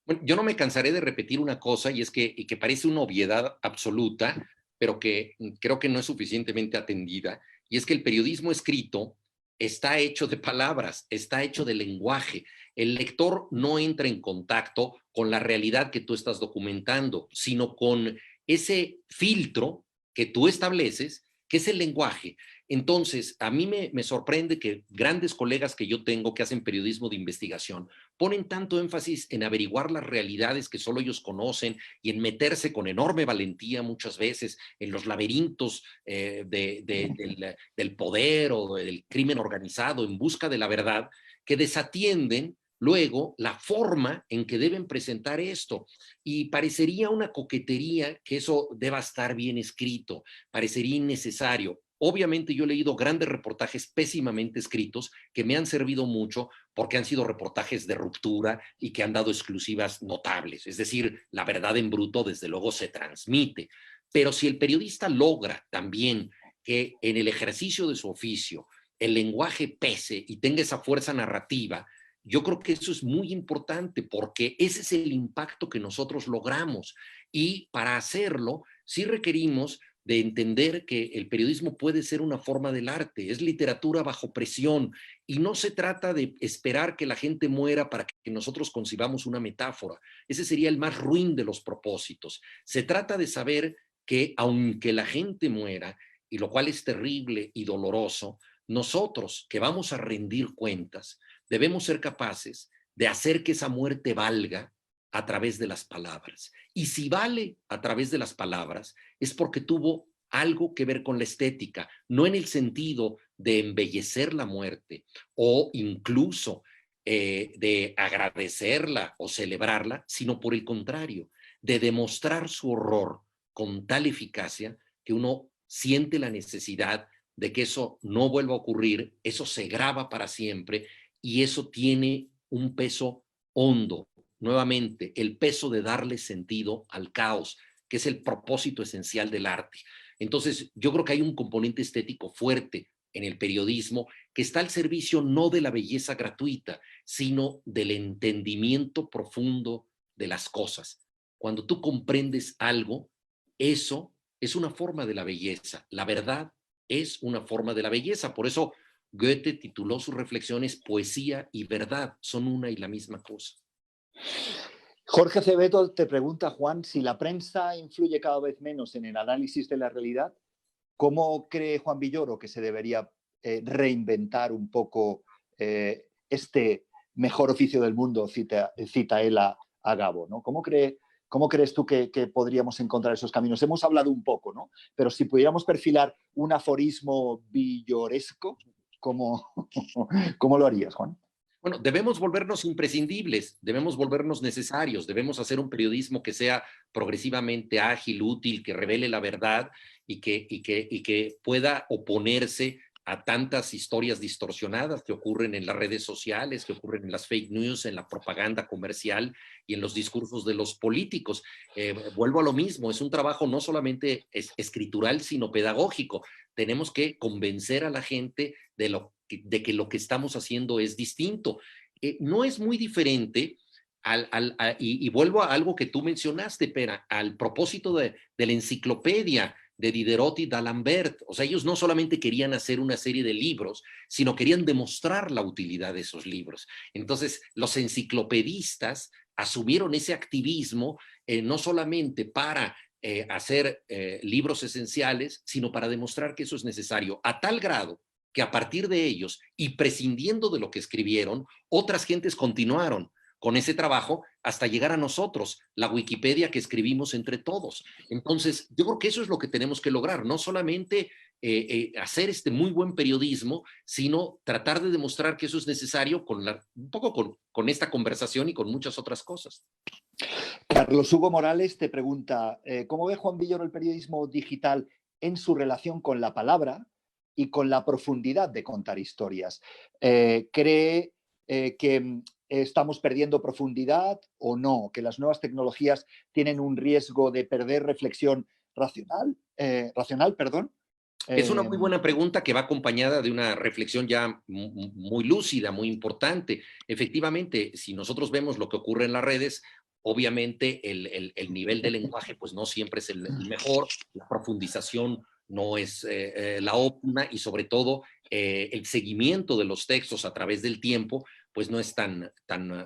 Bueno, yo no me cansaré de repetir una cosa y es que parece una obviedad absoluta, pero que creo que no es suficientemente atendida, y es que el periodismo escrito está hecho de palabras, está hecho de lenguaje. El lector no entra en contacto con la realidad que tú estás documentando, sino con ese filtro que tú estableces, que es el lenguaje. Entonces, a mí me sorprende que grandes colegas que yo tengo que hacen periodismo de investigación ponen tanto énfasis en averiguar las realidades que solo ellos conocen y en meterse con enorme valentía muchas veces en los laberintos del poder o del crimen organizado en busca de la verdad, que desatienden luego la forma en que deben presentar esto. Y parecería una coquetería que eso deba estar bien escrito, parecería innecesario. Obviamente yo he leído grandes reportajes pésimamente escritos que me han servido mucho porque han sido reportajes de ruptura y que han dado exclusivas notables. Es decir, la verdad en bruto desde luego se transmite. Pero si el periodista logra también que en el ejercicio de su oficio el lenguaje pese y tenga esa fuerza narrativa, yo creo que eso es muy importante porque ese es el impacto que nosotros logramos. Y para hacerlo, sí requerimos de entender que el periodismo puede ser una forma del arte, es literatura bajo presión y no se trata de esperar que la gente muera para que nosotros concibamos una metáfora. Ese sería el más ruin de los propósitos. Se trata de saber que aunque la gente muera, y lo cual es terrible y doloroso, nosotros que vamos a rendir cuentas, debemos ser capaces de hacer que esa muerte valga a través de las palabras. Y si vale a través de las palabras, es porque tuvo algo que ver con la estética, no en el sentido de embellecer la muerte o incluso de agradecerla o celebrarla, sino por el contrario, de demostrar su horror con tal eficacia que uno siente la necesidad de que eso no vuelva a ocurrir, eso se graba para siempre y eso tiene un peso hondo. Nuevamente, el peso de darle sentido al caos, que es el propósito esencial del arte. Entonces, yo creo que hay un componente estético fuerte en el periodismo que está al servicio no de la belleza gratuita, sino del entendimiento profundo de las cosas. Cuando tú comprendes algo, eso es una forma de la belleza. La verdad es una forma de la belleza. Por eso Goethe tituló sus reflexiones Poesía y verdad, son una y la misma cosa. Jorge Acevedo te pregunta, Juan, si la prensa influye cada vez menos en el análisis de la realidad, ¿cómo cree Juan Villoro que se debería reinventar un poco este mejor oficio del mundo, cita él a Gabo, ¿no? ¿Cómo crees tú que podríamos encontrar esos caminos? Hemos hablado un poco, ¿no? Pero si pudiéramos perfilar un aforismo villoresco, ¿cómo, cómo lo harías, Juan? Bueno, debemos volvernos imprescindibles, debemos volvernos necesarios, debemos hacer un periodismo que sea progresivamente ágil, útil, que revele la verdad y que pueda oponerse a tantas historias distorsionadas que ocurren en las redes sociales, que ocurren en las fake news, en la propaganda comercial y en los discursos de los políticos. Vuelvo a lo mismo, es un trabajo no solamente escritural, sino pedagógico. Tenemos que convencer a la gente de que lo que estamos haciendo es distinto. No es muy diferente y vuelvo a algo que tú mencionaste, Pera, al propósito de la enciclopedia de Diderot y d'Alembert. O sea, ellos no solamente querían hacer una serie de libros, sino querían demostrar la utilidad de esos libros. Entonces, los enciclopedistas asumieron ese activismo no solamente para hacer libros esenciales, sino para demostrar que eso es necesario, a tal grado que a partir de ellos y prescindiendo de lo que escribieron, otras gentes continuaron con ese trabajo hasta llegar a nosotros, la Wikipedia que escribimos entre todos. Entonces, yo creo que eso es lo que tenemos que lograr, no solamente hacer este muy buen periodismo, sino tratar de demostrar que eso es necesario un poco con esta conversación y con muchas otras cosas. Carlos Hugo Morales te pregunta, ¿cómo ve Juan Villoro el periodismo digital en su relación con la palabra y con la profundidad de contar historias? ¿Cree que estamos perdiendo profundidad o no? ¿Que las nuevas tecnologías tienen un riesgo de perder reflexión racional, perdón? Es una muy buena pregunta que va acompañada de una reflexión ya muy lúcida, muy importante. Efectivamente, si nosotros vemos lo que ocurre en las redes, obviamente el nivel de lenguaje pues no siempre es el mejor, la profundización no es la óptima y sobre todo el seguimiento de los textos a través del tiempo pues no es tan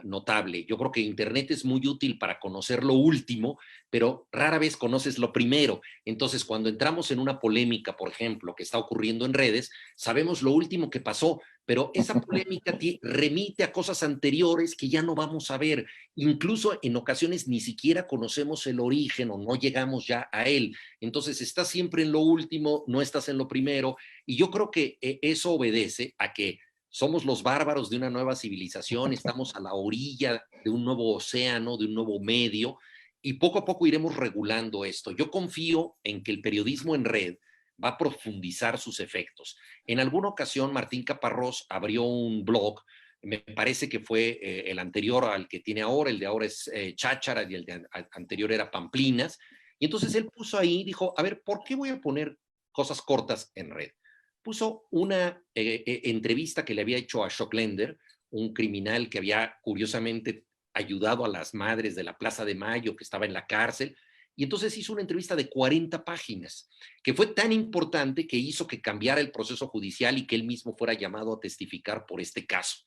notable. Yo creo que Internet es muy útil para conocer lo último, pero rara vez conoces lo primero. Entonces, cuando entramos en una polémica, por ejemplo, que está ocurriendo en redes, sabemos lo último que pasó, pero esa polémica remite a cosas anteriores que ya no vamos a ver. Incluso en ocasiones ni siquiera conocemos el origen o no llegamos ya a él. Entonces, estás siempre en lo último, no estás en lo primero. Y yo creo que eso obedece a que somos los bárbaros de una nueva civilización, estamos a la orilla de un nuevo océano, de un nuevo medio, y poco a poco iremos regulando esto. Yo confío en que el periodismo en red va a profundizar sus efectos. En alguna ocasión, Martín Caparrós abrió un blog, me parece que fue el anterior al que tiene ahora, el de ahora es Cháchara y el de anterior era Pamplinas, y entonces él puso ahí, dijo, a ver, ¿por qué voy a poner cosas cortas en red? Puso una entrevista que le había hecho a Schocklender, un criminal que había curiosamente ayudado a las madres de la Plaza de Mayo, que estaba en la cárcel, y entonces hizo una entrevista de 40 páginas, que fue tan importante que hizo que cambiara el proceso judicial y que él mismo fuera llamado a testificar por este caso.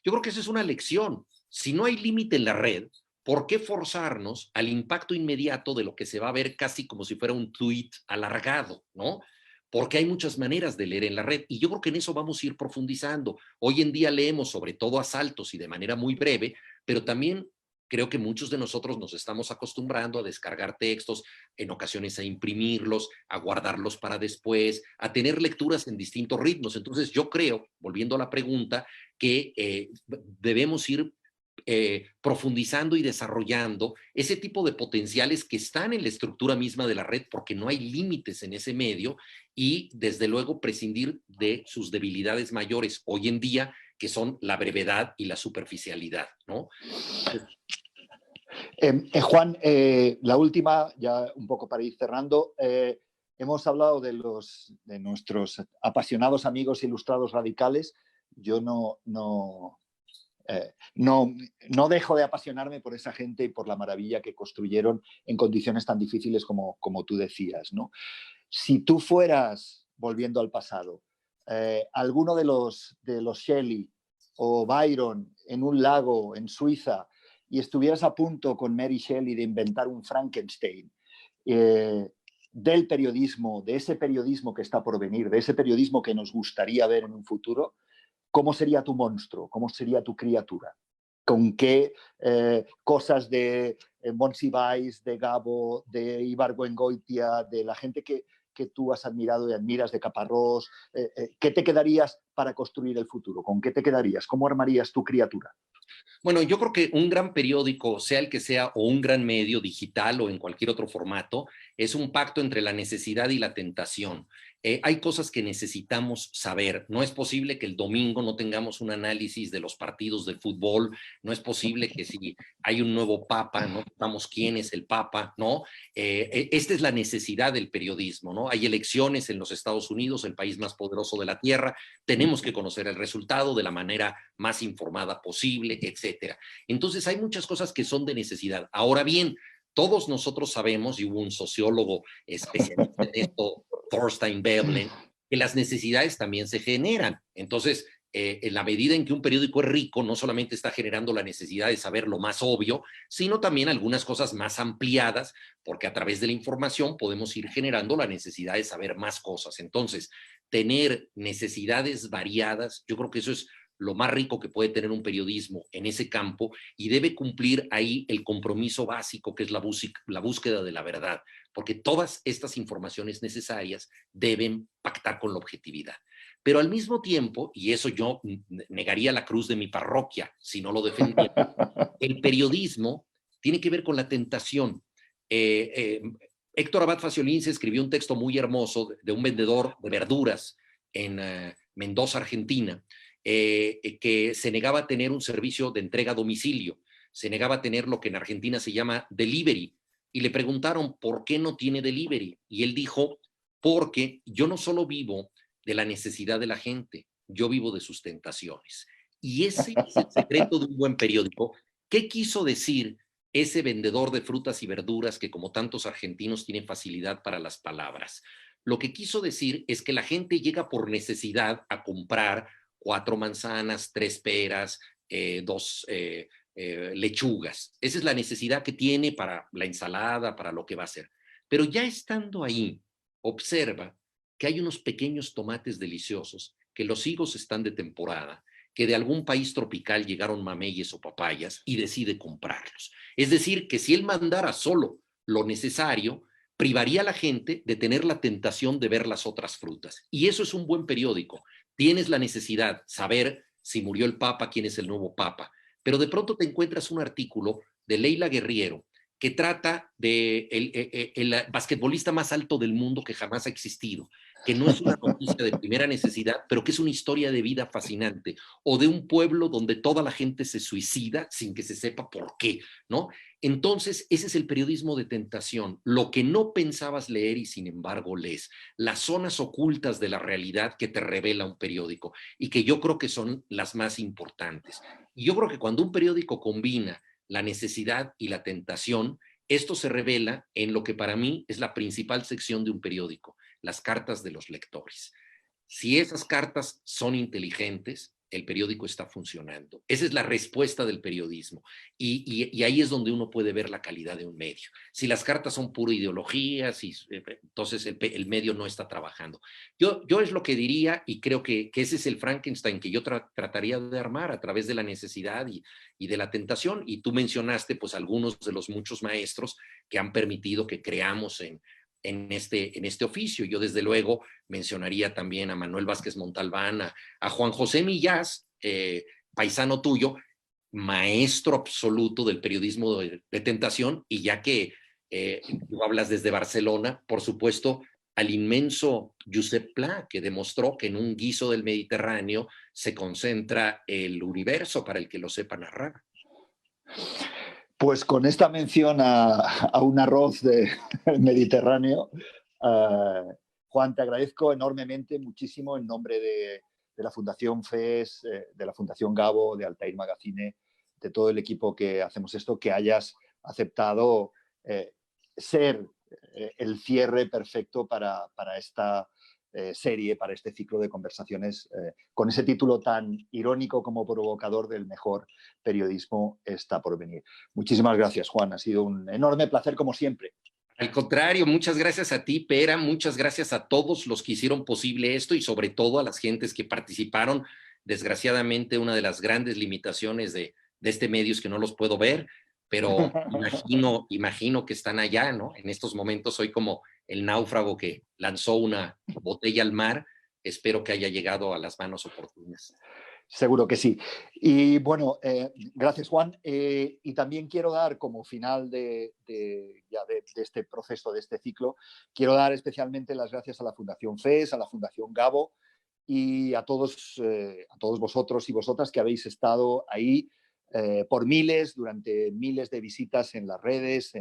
Yo creo que esa es una lección. Si no hay límite en la red, ¿por qué forzarnos al impacto inmediato de lo que se va a ver casi como si fuera un tweet alargado, ¿no? Porque hay muchas maneras de leer en la red y yo creo que en eso vamos a ir profundizando. Hoy en día leemos sobre todo asaltos y de manera muy breve, pero también creo que muchos de nosotros nos estamos acostumbrando a descargar textos, en ocasiones a imprimirlos, a guardarlos para después, a tener lecturas en distintos ritmos. Entonces yo creo, volviendo a la pregunta, que debemos ir profundizando y desarrollando ese tipo de potenciales que están en la estructura misma de la red porque no hay límites en ese medio y desde luego prescindir de sus debilidades mayores hoy en día, que son la brevedad y la superficialidad, ¿no? Juan, la última, ya un poco para ir cerrando, hemos hablado de nuestros apasionados amigos ilustrados radicales. Yo no dejo de apasionarme por esa gente y por la maravilla que construyeron en condiciones tan difíciles como tú decías, ¿no? Si tú fueras, volviendo al pasado, alguno de los Shelley o Byron en un lago en Suiza y estuvieras a punto con Mary Shelley de inventar un Frankenstein del periodismo, de ese periodismo que está por venir, de ese periodismo que nos gustaría ver en un futuro, ¿cómo sería tu monstruo? ¿Cómo sería tu criatura? ¿Con qué cosas de Monsiváis, de Gabo, de Ibargüengoitia, de la gente que tú has admirado y admiras, de Caparrós, ¿qué te quedarías para construir el futuro? ¿Con qué te quedarías? ¿Cómo armarías tu criatura? Bueno, yo creo que un gran periódico, sea el que sea, o un gran medio digital o en cualquier otro formato, es un pacto entre la necesidad y la tentación. Hay cosas que necesitamos saber. No es posible que el domingo no tengamos un análisis de los partidos de fútbol. No es posible que si hay un nuevo papa, no sepamos quién es el papa, ¿no? Esta es la necesidad del periodismo, ¿no? Hay elecciones en los Estados Unidos, el país más poderoso de la Tierra. Tenemos que conocer el resultado de la manera más informada posible, etcétera. Entonces hay muchas cosas que son de necesidad. Ahora bien, todos nosotros sabemos, y hubo un sociólogo especialista en esto, Thorstein Veblen, que las necesidades también se generan. Entonces, en la medida en que un periódico es rico, no solamente está generando la necesidad de saber lo más obvio, sino también algunas cosas más ampliadas, porque a través de la información podemos ir generando la necesidad de saber más cosas. Entonces, tener necesidades variadas, yo creo que eso es lo más rico que puede tener un periodismo en ese campo y debe cumplir ahí el compromiso básico que es la búsqueda de la verdad, porque todas estas informaciones necesarias deben pactar con la objetividad. Pero al mismo tiempo, y eso yo negaría la cruz de mi parroquia si no lo defendiera, el periodismo tiene que ver con la tentación. Héctor Abad Faciolince escribió un texto muy hermoso de un vendedor de verduras en Mendoza, Argentina, que se negaba a tener un servicio de entrega a domicilio, se negaba a tener lo que en Argentina se llama delivery, y le preguntaron por qué no tiene delivery, y él dijo, porque yo no solo vivo de la necesidad de la gente, yo vivo de sus tentaciones. Y ese es el secreto de un buen periódico. ¿Qué quiso decir ese vendedor de frutas y verduras que, como tantos argentinos, tiene facilidad para las palabras? Lo que quiso decir es que la gente llega por necesidad a comprar 4 manzanas, 3 peras, 2 lechugas. Esa es la necesidad que tiene para la ensalada, para lo que va a hacer. Pero ya estando ahí, observa que hay unos pequeños tomates deliciosos, que los higos están de temporada, que de algún país tropical llegaron mameyes o papayas y decide comprarlos. Es decir, que si él mandara solo lo necesario, privaría a la gente de tener la tentación de ver las otras frutas. Y eso es un buen periódico. Tienes la necesidad, saber si murió el papa, quién es el nuevo papa, pero de pronto te encuentras un artículo de Leila Guerriero que trata de el basquetbolista más alto del mundo que jamás ha existido, que no es una noticia de primera necesidad, pero que es una historia de vida fascinante, o de un pueblo donde toda la gente se suicida sin que se sepa por qué, ¿no? Entonces, ese es el periodismo de tentación, lo que no pensabas leer y sin embargo lees, las zonas ocultas de la realidad que te revela un periódico y que yo creo que son las más importantes. Y yo creo que cuando un periódico combina la necesidad y la tentación, esto se revela en lo que para mí es la principal sección de un periódico, las cartas de los lectores. Si esas cartas son inteligentes, el periódico está funcionando. Esa es la respuesta del periodismo. Y ahí es donde uno puede ver la calidad de un medio. Si las cartas son pura ideología, entonces el medio no está trabajando. Yo es lo que diría, y creo que ese es el Frankenstein que yo trataría de armar a través de la necesidad y de la tentación. Y tú mencionaste pues algunos de los muchos maestros que han permitido que creamos en este oficio. Yo desde luego mencionaría también a Manuel Vázquez Montalbán, a Juan José Millás, paisano tuyo, maestro absoluto del periodismo de tentación, y ya que tú hablas desde Barcelona, por supuesto, al inmenso Josep Pla, que demostró que en un guiso del Mediterráneo se concentra el universo para el que lo sepa narrar. Pues con esta mención a un arroz mediterráneo, Juan, te agradezco enormemente, muchísimo, en nombre de la Fundación FES, de la Fundación Gabo, de Altair Magazine, de todo el equipo que hacemos esto, que hayas aceptado ser el cierre perfecto para esta serie, para este ciclo de conversaciones, con ese título tan irónico como provocador del mejor periodismo está por venir. Muchísimas gracias, Juan. Ha sido un enorme placer, como siempre. Al contrario, muchas gracias a ti, Pera, muchas gracias a todos los que hicieron posible esto y sobre todo a las gentes que participaron. Desgraciadamente, una de las grandes limitaciones de este medio es que no los puedo ver, pero imagino que están allá, ¿no? En estos momentos soy como el náufrago que lanzó una botella al mar. Espero que haya llegado a las manos oportunas. Seguro que sí. Y bueno, gracias, Juan. Y también quiero dar, como final de este proceso, de este ciclo, quiero dar especialmente las gracias a la Fundación FES, a la Fundación Gabo y a todos vosotros y vosotras que habéis estado ahí por durante miles de visitas en las redes,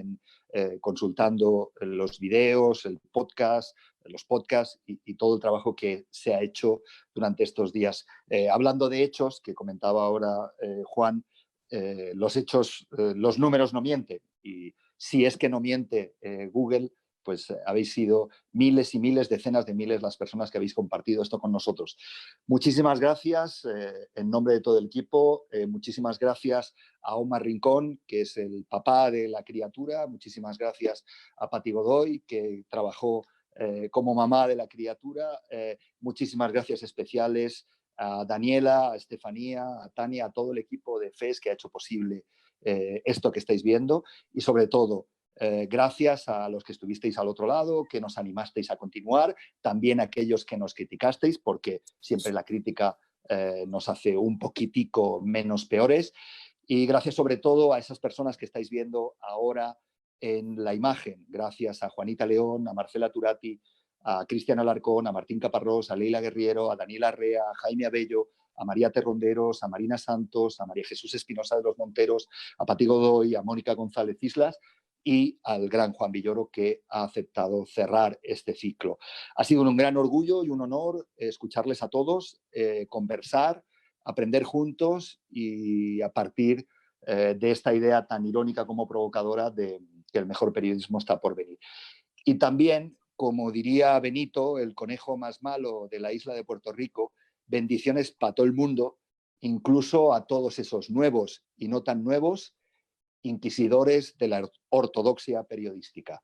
consultando los videos, los podcasts y todo el trabajo que se ha hecho durante estos días. Hablando de hechos, que comentaba ahora Juan, los hechos, los números no mienten. Y si es que no miente Google, pues habéis sido miles y miles, decenas de miles las personas que habéis compartido esto con nosotros. Muchísimas gracias en nombre de todo el equipo. Muchísimas gracias a Omar Rincón, que es el papá de la criatura. Muchísimas gracias a Pati Godoy, que trabajó como mamá de la criatura. Muchísimas gracias especiales a Daniela, a Estefanía, a Tania, a todo el equipo de FES que ha hecho posible esto que estáis viendo y sobre todo gracias a los que estuvisteis al otro lado, que nos animasteis a continuar, también a aquellos que nos criticasteis, porque siempre la crítica nos hace un poquitico menos peores. Y gracias sobre todo a esas personas que estáis viendo ahora en la imagen. Gracias a Juanita León, a Marcela Turati, a Cristian Alarcón, a Martín Caparrós, a Leila Guerriero, a Daniela Arrea, a Jaime Abello, a María Terronderos, a Marina Santos, a María Jesús Espinosa de los Monteros, a Pati Godoy, a Mónica González Islas y al gran Juan Villoro, que ha aceptado cerrar este ciclo. Ha sido un gran orgullo y un honor escucharles a todos, conversar, aprender juntos y a partir de esta idea tan irónica como provocadora de que el mejor periodismo está por venir. Y también, como diría Benito, el conejo más malo de la isla de Puerto Rico, bendiciones para todo el mundo, incluso a todos esos nuevos y no tan nuevos inquisidores de la ortodoxia periodística.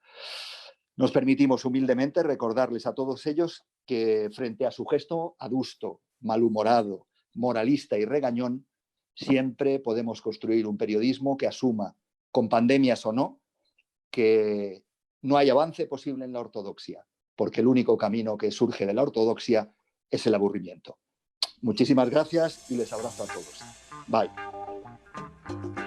Nos permitimos humildemente recordarles a todos ellos que frente a su gesto adusto, malhumorado, moralista y regañón, siempre podemos construir un periodismo que asuma, con pandemias o no, que no hay avance posible en la ortodoxia, porque el único camino que surge de la ortodoxia es el aburrimiento. Muchísimas gracias y les abrazo a todos. Bye.